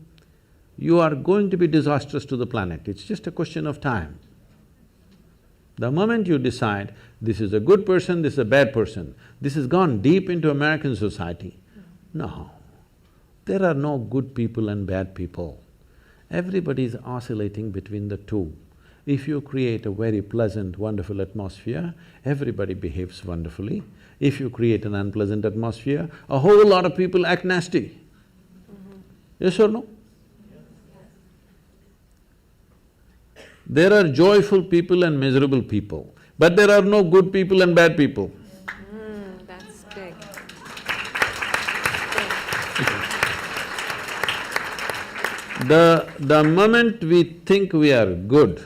A: you are going to be disastrous to the planet, it's just a question of time. The moment you decide, this is a good person, this is a bad person, this has gone deep into American society. No, there are no good people and bad people. Everybody is oscillating between the two. If you create a very pleasant, wonderful atmosphere, everybody behaves wonderfully. If you create an unpleasant atmosphere, a whole lot of people act nasty. Yes or no? There are joyful people and miserable people, but there are no good people and bad people.
B: That's big.
A: The moment we think we are good,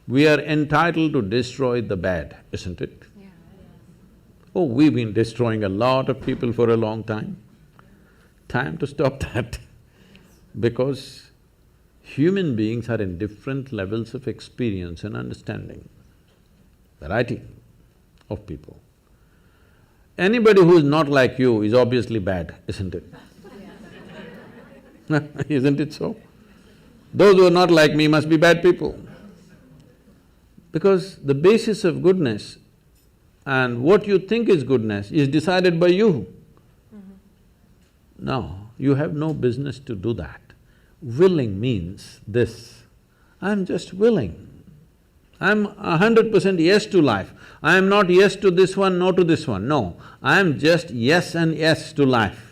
A: we are entitled to destroy the bad, isn't it?
B: Yeah.
A: Oh, we've been destroying a lot of people for a long time. Time to stop that because human beings are in different levels of experience and understanding, variety of people. Anybody who is not like you is obviously bad, isn't it? Isn't it so? Those who are not like me must be bad people. Because the basis of goodness and what you think is goodness is decided by you. No, you have no business to do that. Willing means this, I'm just willing. I'm 100% yes to life. I am not yes to this one, no to this one, no. I am just yes and yes to life.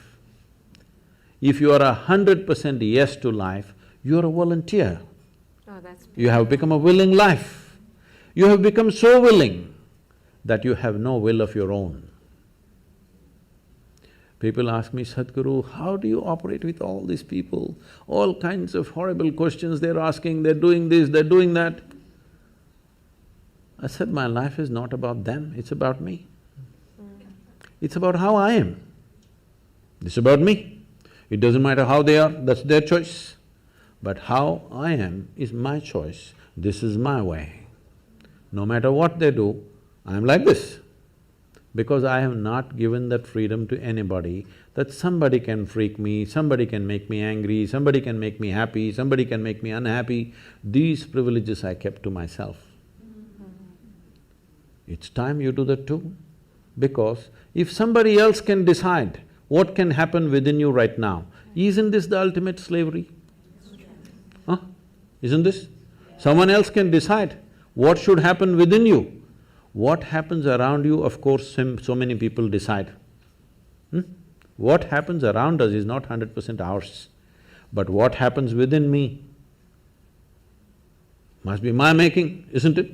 A: If you are 100% yes to life, you are a volunteer.
B: Oh, that's beautiful.
A: You have become a willing life. You have become so willing that you have no will of your own. People ask me, Sadhguru, how do you operate with all these people? All kinds of horrible questions they're asking, they're doing this, they're doing that. I said, my life is not about them, it's about me. It's about how I am. It's about me. It doesn't matter how they are, that's their choice. But how I am is my choice, this is my way. No matter what they do, I'm like this. Because I have not given that freedom to anybody that somebody can freak me, somebody can make me angry, somebody can make me happy, somebody can make me unhappy. These privileges I kept to myself. It's time you do that too. Because if somebody else can decide what can happen within you right now, isn't this the ultimate slavery? Huh? Isn't this? Someone else can decide what should happen within you. What happens around you, of course, so many people decide. What happens around us is not 100% ours. But what happens within me must be my making, isn't it?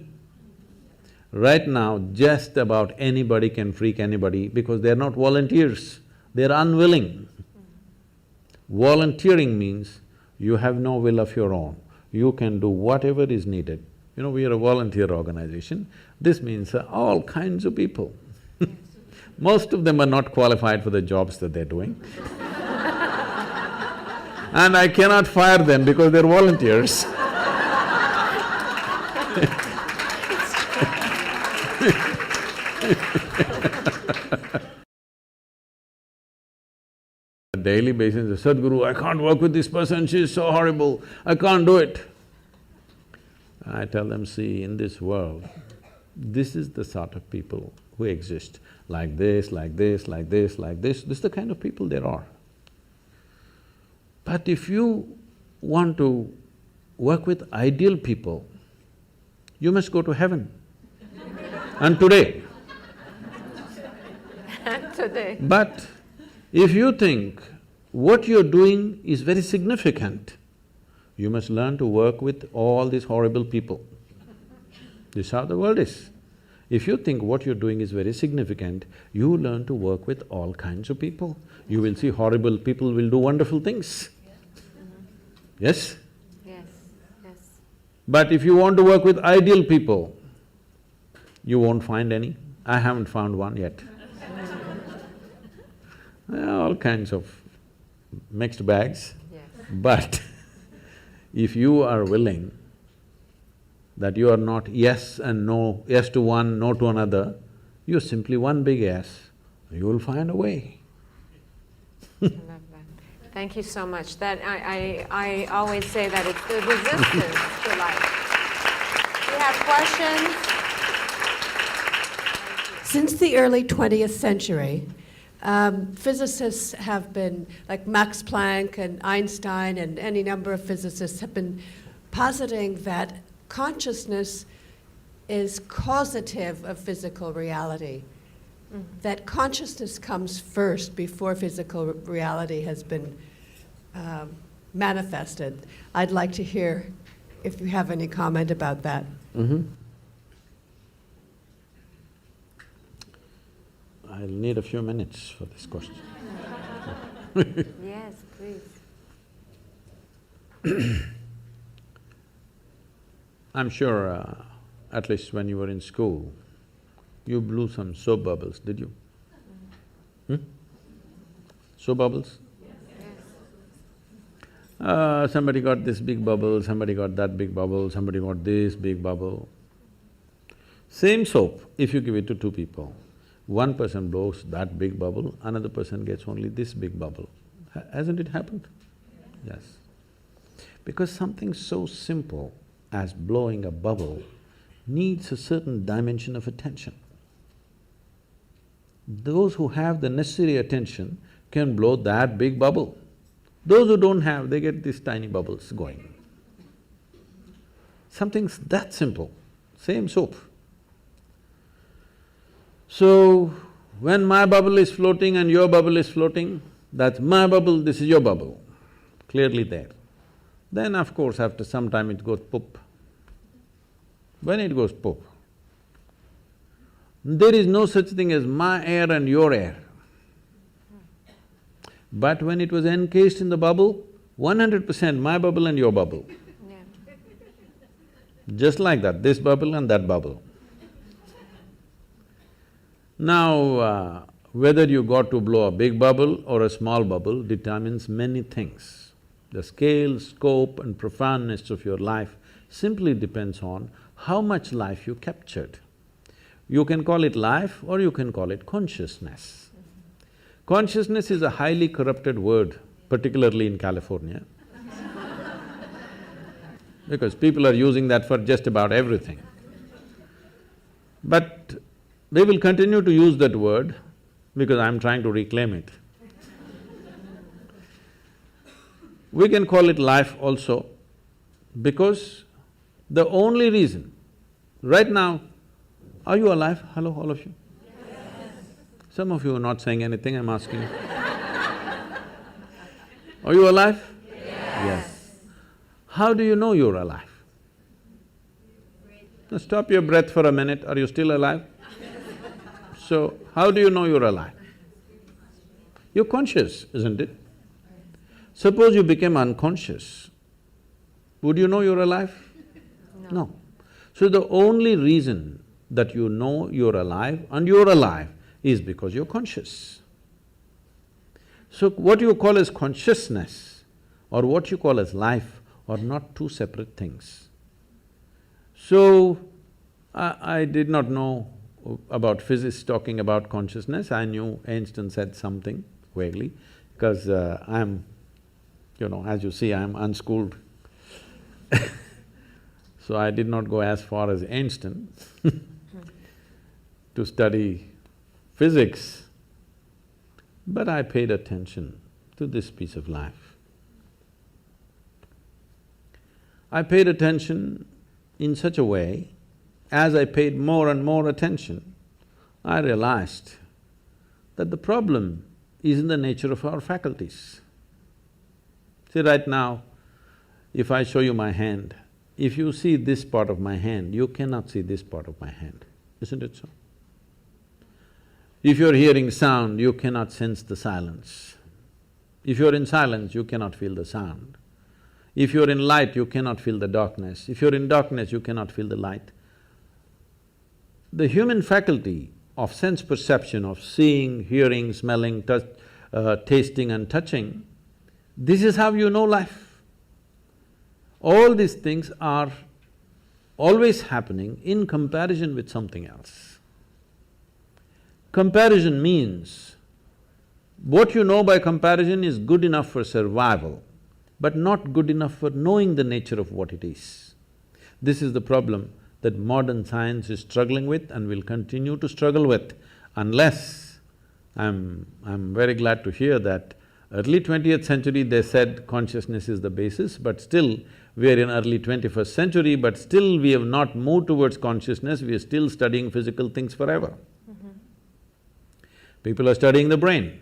A: Right now, just about anybody can freak anybody because they're not volunteers, they're unwilling. Volunteering means you have no will of your own, you can do whatever is needed. You know, we are a volunteer organization, this means all kinds of people. Most of them are not qualified for the jobs that they're doing. And I cannot fire them because they're volunteers. On a daily basis, Sadhguru, I can't work with this person, she's so horrible, I can't do it. I tell them, see, in this world, this is the sort of people who exist, like this, like this, like this, like this is the kind of people there are. But if you want to work with ideal people, you must go to heaven. and today.
B: Today.
A: But if you think what you're doing is very significant, you must learn to work with all these horrible people. This is how the world is. If you think what you're doing is very significant, you learn to work with all kinds of people. You will see horrible people will do wonderful things. Yes?
B: Yes, yes.
A: But if you want to work with ideal people, you won't find any. I haven't found one yet. All kinds of mixed bags.
B: Yes.
A: But if you are willing that you are not yes and no, yes to one, no to another, you're simply one big yes, you will find a way.
B: I love that. Thank you so much. That I always say that it's the resistance to life. Do you have questions?
C: Since the early 20th century, physicists have been, like Max Planck and Einstein and any number of physicists have been positing that consciousness is causative of physical reality. That consciousness comes first before physical reality has been manifested. I'd like to hear if you have any comment about that.
A: I'll need a few minutes for this question.
B: Yes, please.
A: I'm sure, at least when you were in school, you blew some soap bubbles, did you? Soap bubbles?
B: Yes.
A: Somebody got this big bubble, somebody got that big bubble, somebody got this big bubble. Same soap, if you give it to two people, one person blows that big bubble, another person gets only this big bubble. Hasn't it happened? Yes. Because something so simple as blowing a bubble needs a certain dimension of attention. Those who have the necessary attention can blow that big bubble. Those who don't have, they get these tiny bubbles going. Something's that simple, same soap. So, when my bubble is floating and your bubble is floating, that's my bubble, this is your bubble, clearly there. Then of course after some time it goes poop. When it goes poop, there is no such thing as my air and your air. But when it was encased in the bubble, 100% my bubble and your bubble.
B: Yeah.
A: Just like that, this bubble and that bubble. Now, whether you got to blow a big bubble or a small bubble determines many things. The scale, scope and profoundness of your life simply depends on how much life you captured. You can call it life or you can call it consciousness. Consciousness is a highly corrupted word, particularly in California, because people are using that for just about everything. But they will continue to use that word because I'm trying to reclaim it. We can call it life also because the only reason… Right now, are you alive? Hello, all of you? Yes. Some of you are not saying anything, I'm asking you. Are you alive? Yes. How do you know you're alive? Now stop your breath for a minute, are you still alive? So, how do you know you're alive? You're conscious, isn't it? Suppose you became unconscious, would you know you're alive? No. So the only reason that you know you're alive and you're alive is because you're conscious. So what you call as consciousness or what you call as life are not two separate things. So, I did not know about physics talking about consciousness. I knew Einstein said something vaguely because I'm, as you see, I'm unschooled. So I did not go as far as Einstein to study physics, but I paid attention to this piece of life. I paid attention in such a way as I paid more and more attention, I realized that the problem is in the nature of our faculties. See, right now, if I show you my hand, if you see this part of my hand, you cannot see this part of my hand, isn't it so? If you're hearing sound, you cannot sense the silence. If you're in silence, you cannot feel the sound. If you're in light, you cannot feel the darkness. If you're in darkness, you cannot feel the light. The human faculty of sense perception, of seeing, hearing, smelling, tasting and touching, this is how you know life. All these things are always happening in comparison with something else. Comparison means what you know by comparison is good enough for survival, but not good enough for knowing the nature of what it is. This is the problem that modern science is struggling with and will continue to struggle with unless… I'm very glad to hear that early 20th century they said consciousness is the basis, but still we are in early 21st century, but still we have not moved towards consciousness, we are still studying physical things forever. People are studying the brain.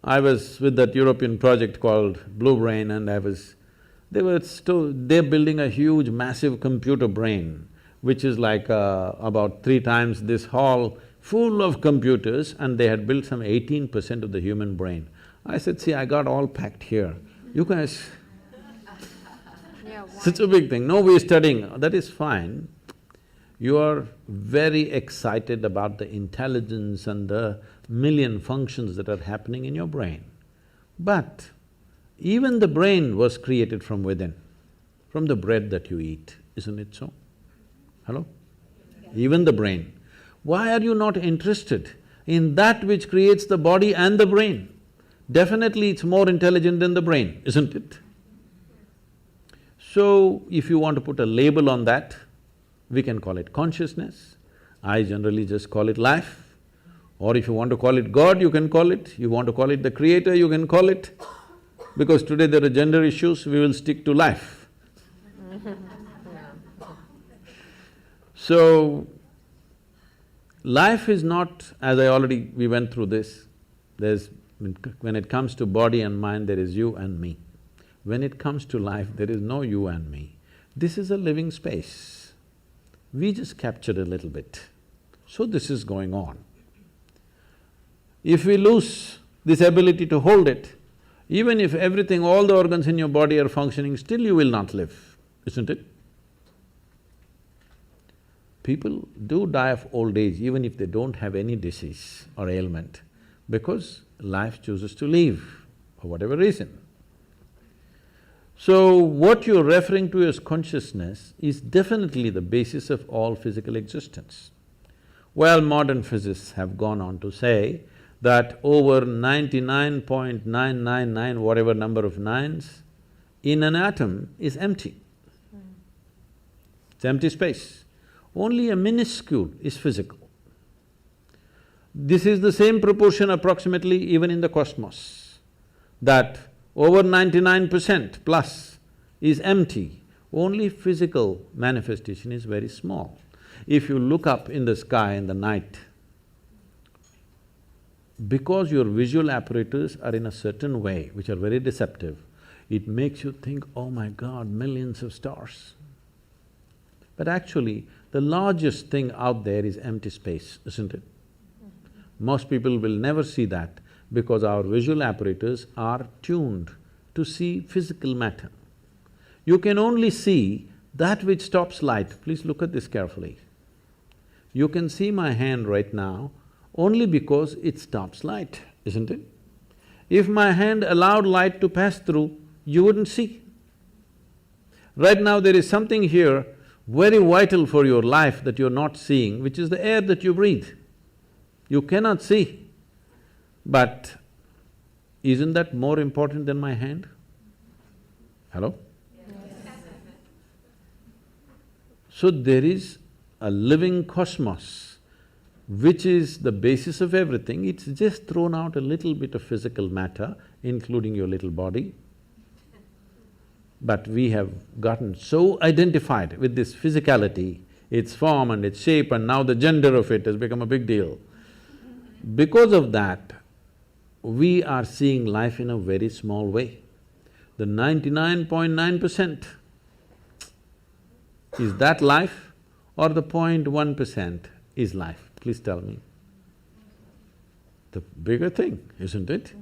A: I was with that European project called Blue Brain and they're building a huge massive computer brain, which is like about 3 times this hall, full of computers, and they had built some 18% of the human brain. I said, see, I got all packed here, you guys… Such a big thing, no, we're studying, that is fine. You are very excited about the intelligence and the million functions that are happening in your brain. But even the brain was created from within, from the bread that you eat, isn't it so? Hello? Even the brain. Why are you not interested in that which creates the body and the brain? Definitely it's more intelligent than the brain, isn't it? So, if you want to put a label on that, we can call it consciousness. I generally just call it life. Or if you want to call it God, you can call it. You want to call it the creator, you can call it. Because today there are gender issues, we will stick to life. So, life is not… as we went through this, when it comes to body and mind, there is you and me. When it comes to life, there is no you and me. This is a living space. We just captured a little bit. So this is going on. If we lose this ability to hold it, even if everything, all the organs in your body are functioning, still you will not live, isn't it? People do die of old age even if they don't have any disease or ailment, because life chooses to leave for whatever reason. So, what you're referring to as consciousness is definitely the basis of all physical existence. Well, modern physicists have gone on to say that over 99.999 whatever number of nines in an atom is empty. It's empty space. Only a minuscule is physical. This is the same proportion approximately even in the cosmos, that over 99% plus is empty, only physical manifestation is very small. If you look up in the sky in the night, because your visual apparatus are in a certain way, which are very deceptive, it makes you think, oh my God, millions of stars. But actually, the largest thing out there is empty space, isn't it? Most people will never see that because our visual apparatus are tuned to see physical matter. You can only see that which stops light. Please look at this carefully. You can see my hand right now only because it stops light, isn't it? If my hand allowed light to pass through, you wouldn't see. Right now there is something here very vital for your life that you're not seeing, which is the air that you breathe. You cannot see, but isn't that more important than my hand? Hello? Yes. So there is a living cosmos which is the basis of everything. It's just thrown out a little bit of physical matter, including your little body. But we have gotten so identified with this physicality, its form and its shape, and now the gender of it has become a big deal. Because of that, we are seeing life in a very small way. The 99.9%, is that life or the 0.1% is life? Please tell me. The bigger thing, isn't it?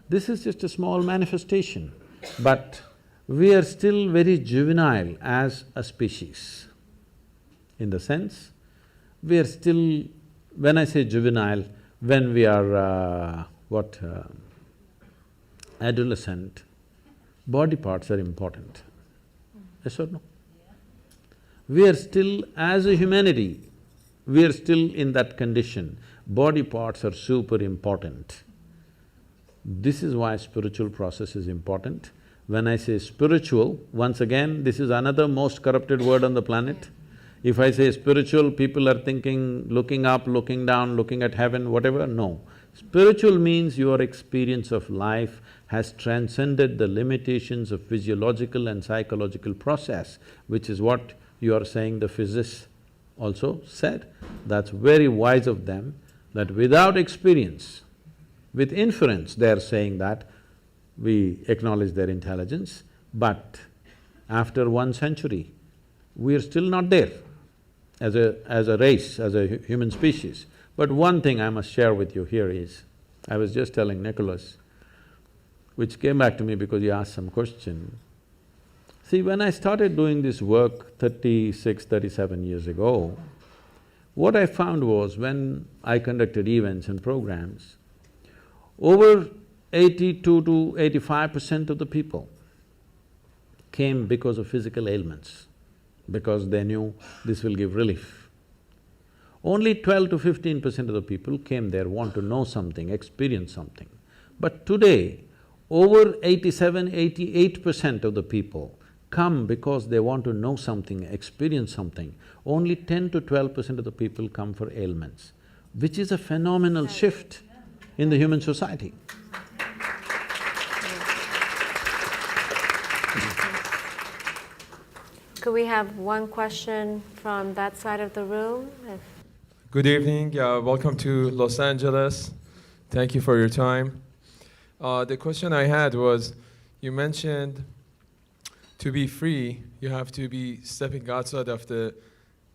A: This is just a small manifestation, but we are still very juvenile as a species. In the sense, we are still… when I say juvenile, when we are adolescent, body parts are important. Yes or no? We are still… as a humanity, we are still in that condition. Body parts are super important. This is why spiritual process is important. When I say spiritual, once again, this is another most corrupted word on the planet. If I say spiritual, people are thinking looking up, looking down, looking at heaven, whatever, no. Spiritual means your experience of life has transcended the limitations of physiological and psychological process, which is what you are saying the physicists also said. That's very wise of them, that without experience, with inference, they are saying that we acknowledge their intelligence, but after 1 century, we are still not there as a race, as a human species. But one thing I must share with you here is, I was just telling Nicholas, which came back to me because he asked some question. See, when I started doing this work 36, 37 years ago, what I found was when I conducted events and programs, over 82 to 85% of the people came because of physical ailments, because they knew this will give relief. Only 12 to 15% of the people came there, want to know something, experience something. But today, over 87, 88% of the people come because they want to know something, experience something. Only 10 to 12% of the people come for ailments, which is a phenomenal shift in the human society.
B: Could we have one question from that side of the room?
D: Good evening, welcome to Los Angeles. Thank you for your time. The question I had was, you mentioned to be free, you have to be stepping outside of the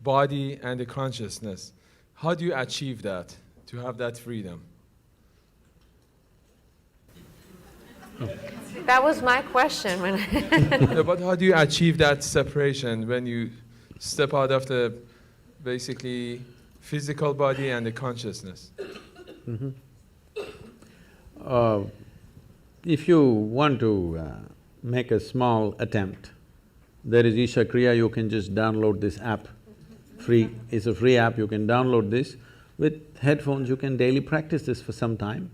D: body and the consciousness. How do you achieve that, to have that freedom?
B: That was my question when
D: No, but how do you achieve that separation when you step out of the basically physical body and the consciousness?
A: If you want to make a small attempt, there is Isha Kriya, you can just download this app. Free, it's a free app, you can download this. With headphones, you can daily practice this for some time.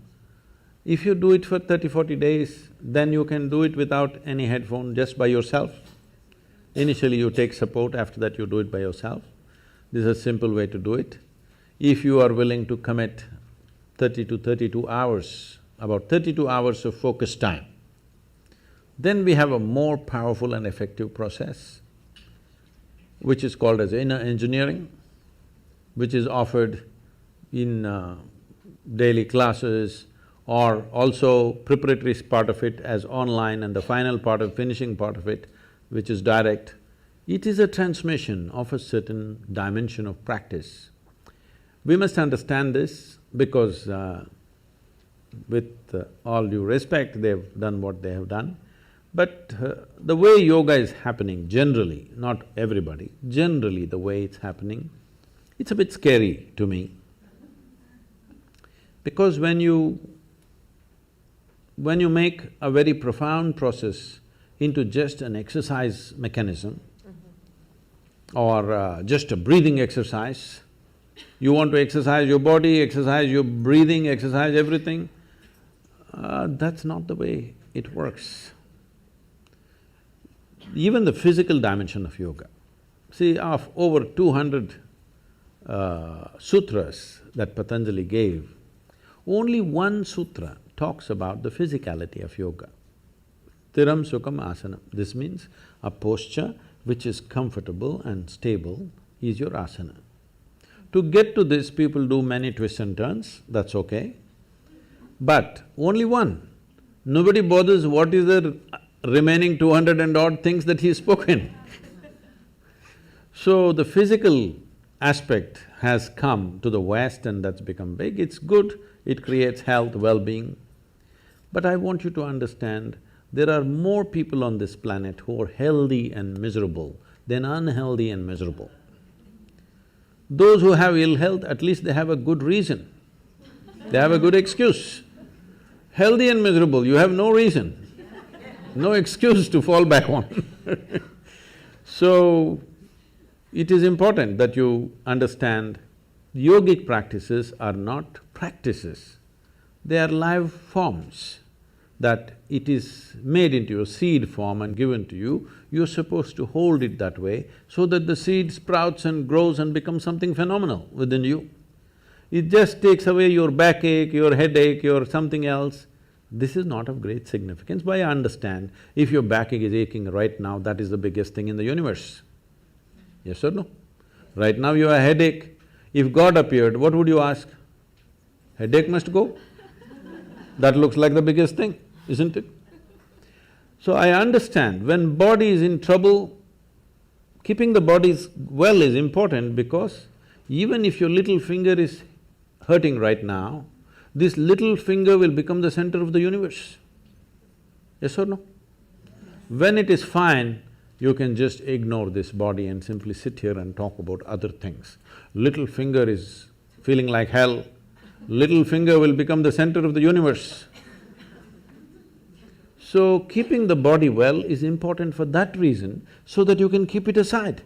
A: If you do it for 30-40 days, then you can do it without any headphone, just by yourself. Initially you take support, after that you do it by yourself. This is a simple way to do it. If you are willing to commit 30 to 32 hours, about 32 hours of focus time, then we have a more powerful and effective process, which is called as inner engineering, which is offered in daily classes, or also preparatory part of it as online, and the final part of finishing part of it, which is direct. It is a transmission of a certain dimension of practice. We must understand this because with all due respect, they've done what they have done. But the way yoga is happening generally, not everybody, generally the way it's happening, it's a bit scary to me. Because when you make a very profound process into just an exercise mechanism, or just a breathing exercise, you want to exercise your body, exercise your breathing, exercise everything, that's not the way it works. Even the physical dimension of yoga. See, of over 200 sutras that Patanjali gave, only one sutra talks about the physicality of yoga. Thiram Sukham Asanam. This means a posture which is comfortable and stable is your asana. To get to this, people do many twists and turns, that's okay. But only one. Nobody bothers what is the remaining 200 and odd things that he's spoken. So the physical aspect has come to the West and that's become big. It's good, it creates health, well-being. But I want you to understand, there are more people on this planet who are healthy and miserable than unhealthy and miserable. Those who have ill health, at least they have a good reason, they have a good excuse. Healthy and miserable, you have no reason, no excuse to fall back on. So, it is important that you understand yogic practices are not practices, they are live forms, that it is made into a seed form and given to you, you're supposed to hold it that way so that the seed sprouts and grows and becomes something phenomenal within you. It just takes away your backache, your headache, your something else. This is not of great significance, but I understand if your backache is aching right now, that is the biggest thing in the universe. Yes or no? Right now you have a headache. If God appeared, what would you ask? Headache must go? That looks like the biggest thing, isn't it? So I understand, when body is in trouble, keeping the body well is important because even if your little finger is hurting right now, this little finger will become the center of the universe. Yes or no? When it is fine, you can just ignore this body and simply sit here and talk about other things. Little finger is feeling like hell, little finger will become the center of the universe. So, keeping the body well is important for that reason, so that you can keep it aside.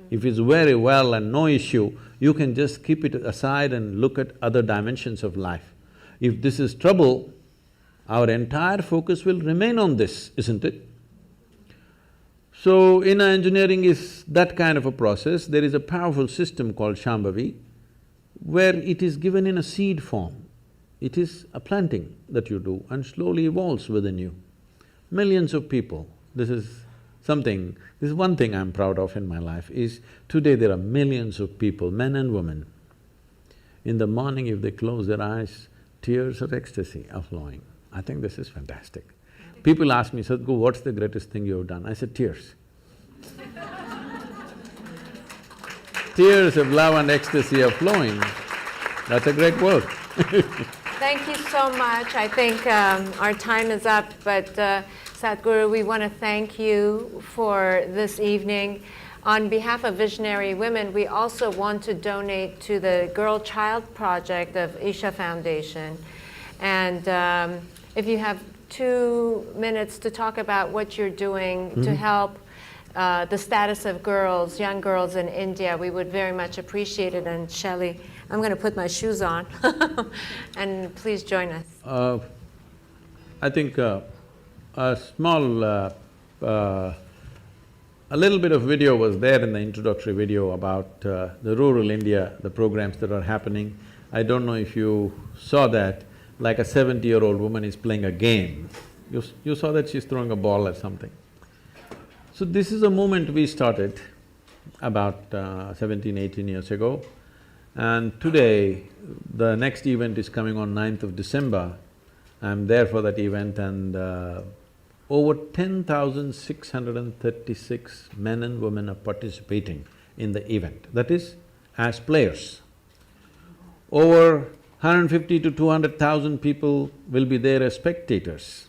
A: If it's very well and no issue, you can just keep it aside and look at other dimensions of life. If this is trouble, our entire focus will remain on this, isn't it? So, inner engineering is that kind of a process. There is a powerful system called Shambhavi, where it is given in a seed form. It is a planting that you do and slowly evolves within you. Millions of people, this is one thing I'm proud of in my life is, today there are millions of people, men and women. In the morning if they close their eyes, tears of ecstasy are flowing. I think this is fantastic. People ask me, Sadhguru, what's the greatest thing you have done? I said, tears. Tears of love and ecstasy are flowing, that's a great word.
B: Thank you so much. I think our time is up, but Sadhguru, we want to thank you for this evening. On behalf of Visionary Women, we also want to donate to the Girl Child Project of Isha Foundation. And if you have 2 minutes to talk about what you're doing to help the status of girls, young girls in India, we would very much appreciate it. And Shelley, I'm going to put my shoes on and please join us.
A: I think a little bit of video was there in the introductory video about the rural India, the programs that are happening. I don't know if you saw that, like a 70-year-old woman is playing a game. You saw that she's throwing a ball or something. So this is a movement we started about 17, 18 years ago. And today, the next event is coming on 9th of December. I'm there for that event and over 10,636 men and women are participating in the event, that is, as players. Over 150 to 200,000 people will be there as spectators.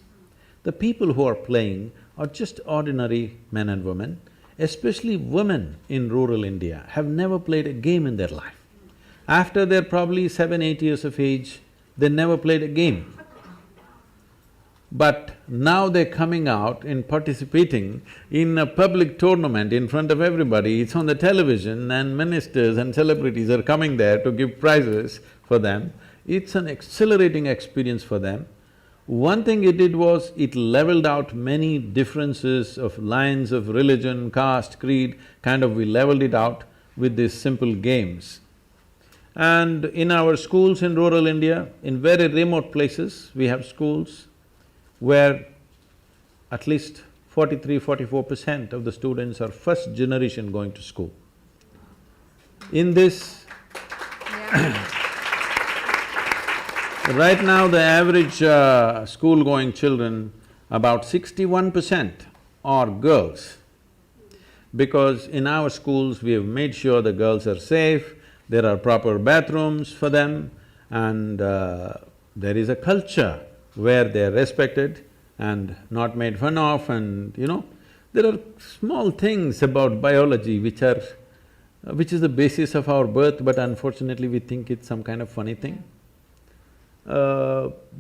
A: The people who are playing are just ordinary men and women, especially women in rural India have never played a game in their life. After they're probably 7, 8 years of age, they never played a game. But now they're coming out and participating in a public tournament in front of everybody, it's on the television and ministers and celebrities are coming there to give prizes for them. It's an exhilarating experience for them. One thing it did was, it leveled out many differences of lines of religion, caste, creed, we leveled it out with these simple games. And in our schools in rural India, in very remote places, we have schools where at least 43, 44% of the students are first generation going to school. In this,
B: Yeah.
A: right now the average school-going children, about 61% are girls. Because in our schools, we have made sure the girls are safe, there are proper bathrooms for them, and there is a culture where they are respected and not made fun of, and there are small things about biology which is the basis of our birth, but unfortunately we think it's some kind of funny thing.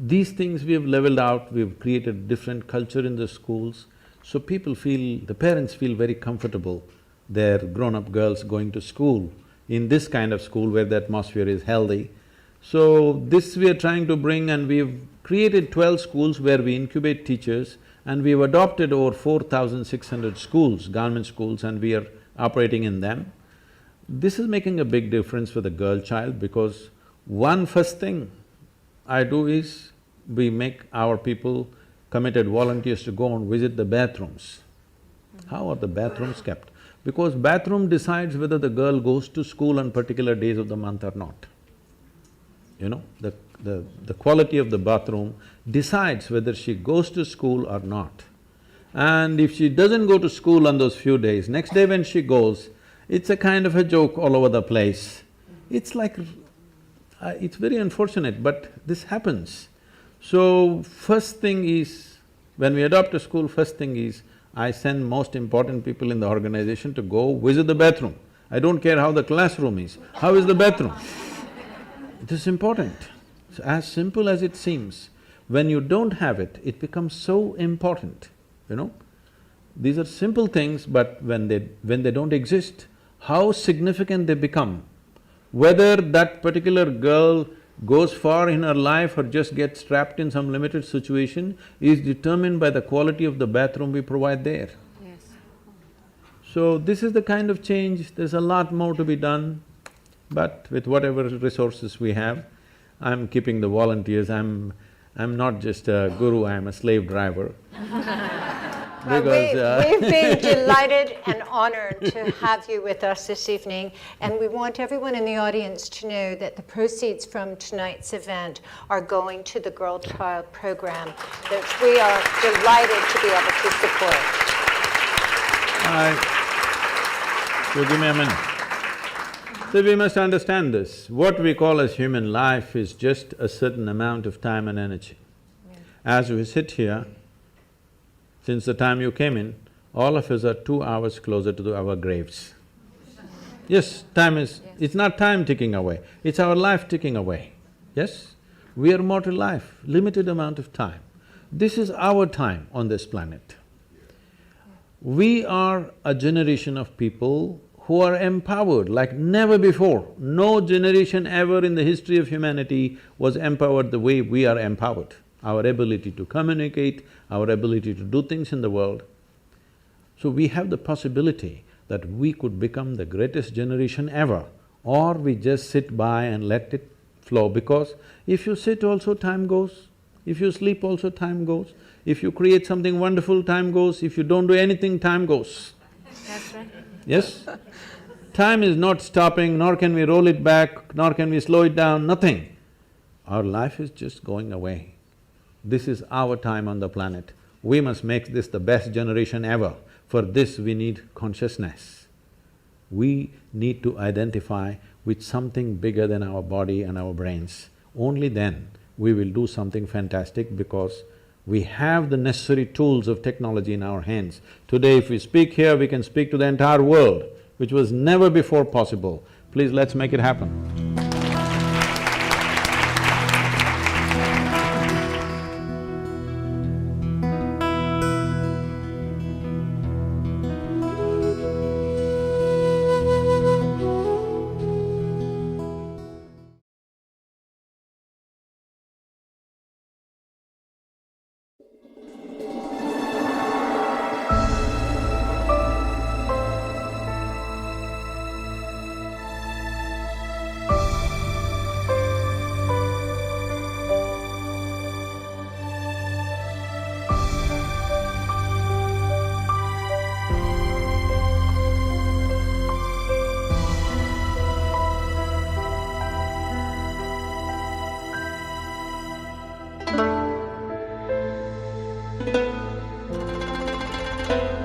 A: These things we have leveled out, we've created different culture in the schools, so the parents feel very comfortable, their grown-up girls going to school, in this kind of school where the atmosphere is healthy. So this we are trying to bring, and we've created 12 schools where we incubate teachers, and we've adopted over 4,600 schools, government schools, and we are operating in them. This is making a big difference for the girl child, because first thing I do is, we make our people committed volunteers to go and visit the bathrooms. How are the bathrooms kept? Because bathroom decides whether the girl goes to school on particular days of the month or not. The quality of the bathroom decides whether she goes to school or not. And if she doesn't go to school on those few days, next day when she goes, it's a kind of a joke all over the place. It's like… it's very unfortunate, but this happens. So, first thing is, when we adopt a school, first thing is, I send most important people in the organization to go visit the bathroom. I don't care how the classroom is, how is the bathroom? It is important. It's as simple as it seems. When you don't have it, it becomes so important, These are simple things, but when they don't exist, how significant they become. Whether that particular girl goes far in her life or just gets trapped in some limited situation is determined by the quality of the bathroom we provide there.
B: Yes.
A: So this is the kind of change, there's a lot more to be done, but with whatever resources we have, I'm keeping the volunteers, I'm not just a guru, I'm a slave driver.
E: We've been delighted and honored to have you with us this evening, and we want everyone in the audience to know that the proceeds from tonight's event are going to the Girl Child Program that we are delighted to be able to support.
A: So give me a minute. So we must understand this, what we call as human life is just a certain amount of time and energy. As we sit here, since the time you came in, all of us are 2 hours closer to our graves. Yes, time is… it's not time ticking away, it's our life ticking away, yes? We are mortal life, limited amount of time. This is our time on this planet. We are a generation of people who are empowered like never before. No generation ever in the history of humanity was empowered the way we are empowered. Our ability to communicate, our ability to do things in the world. So we have the possibility that we could become the greatest generation ever, or we just sit by and let it flow, because if you sit also time goes, if you sleep also time goes, if you create something wonderful time goes, if you don't do anything time goes.
B: That's right.
A: Yes? Time is not stopping, nor can we roll it back, nor can we slow it down, nothing. Our life is just going away. This is our time on the planet. We must make this the best generation ever. For this we need consciousness. We need to identify with something bigger than our body and our brains. Only then we will do something fantastic, because we have the necessary tools of technology in our hands. Today if we speak here, we can speak to the entire world, which was never before possible. Please, let's make it happen. you.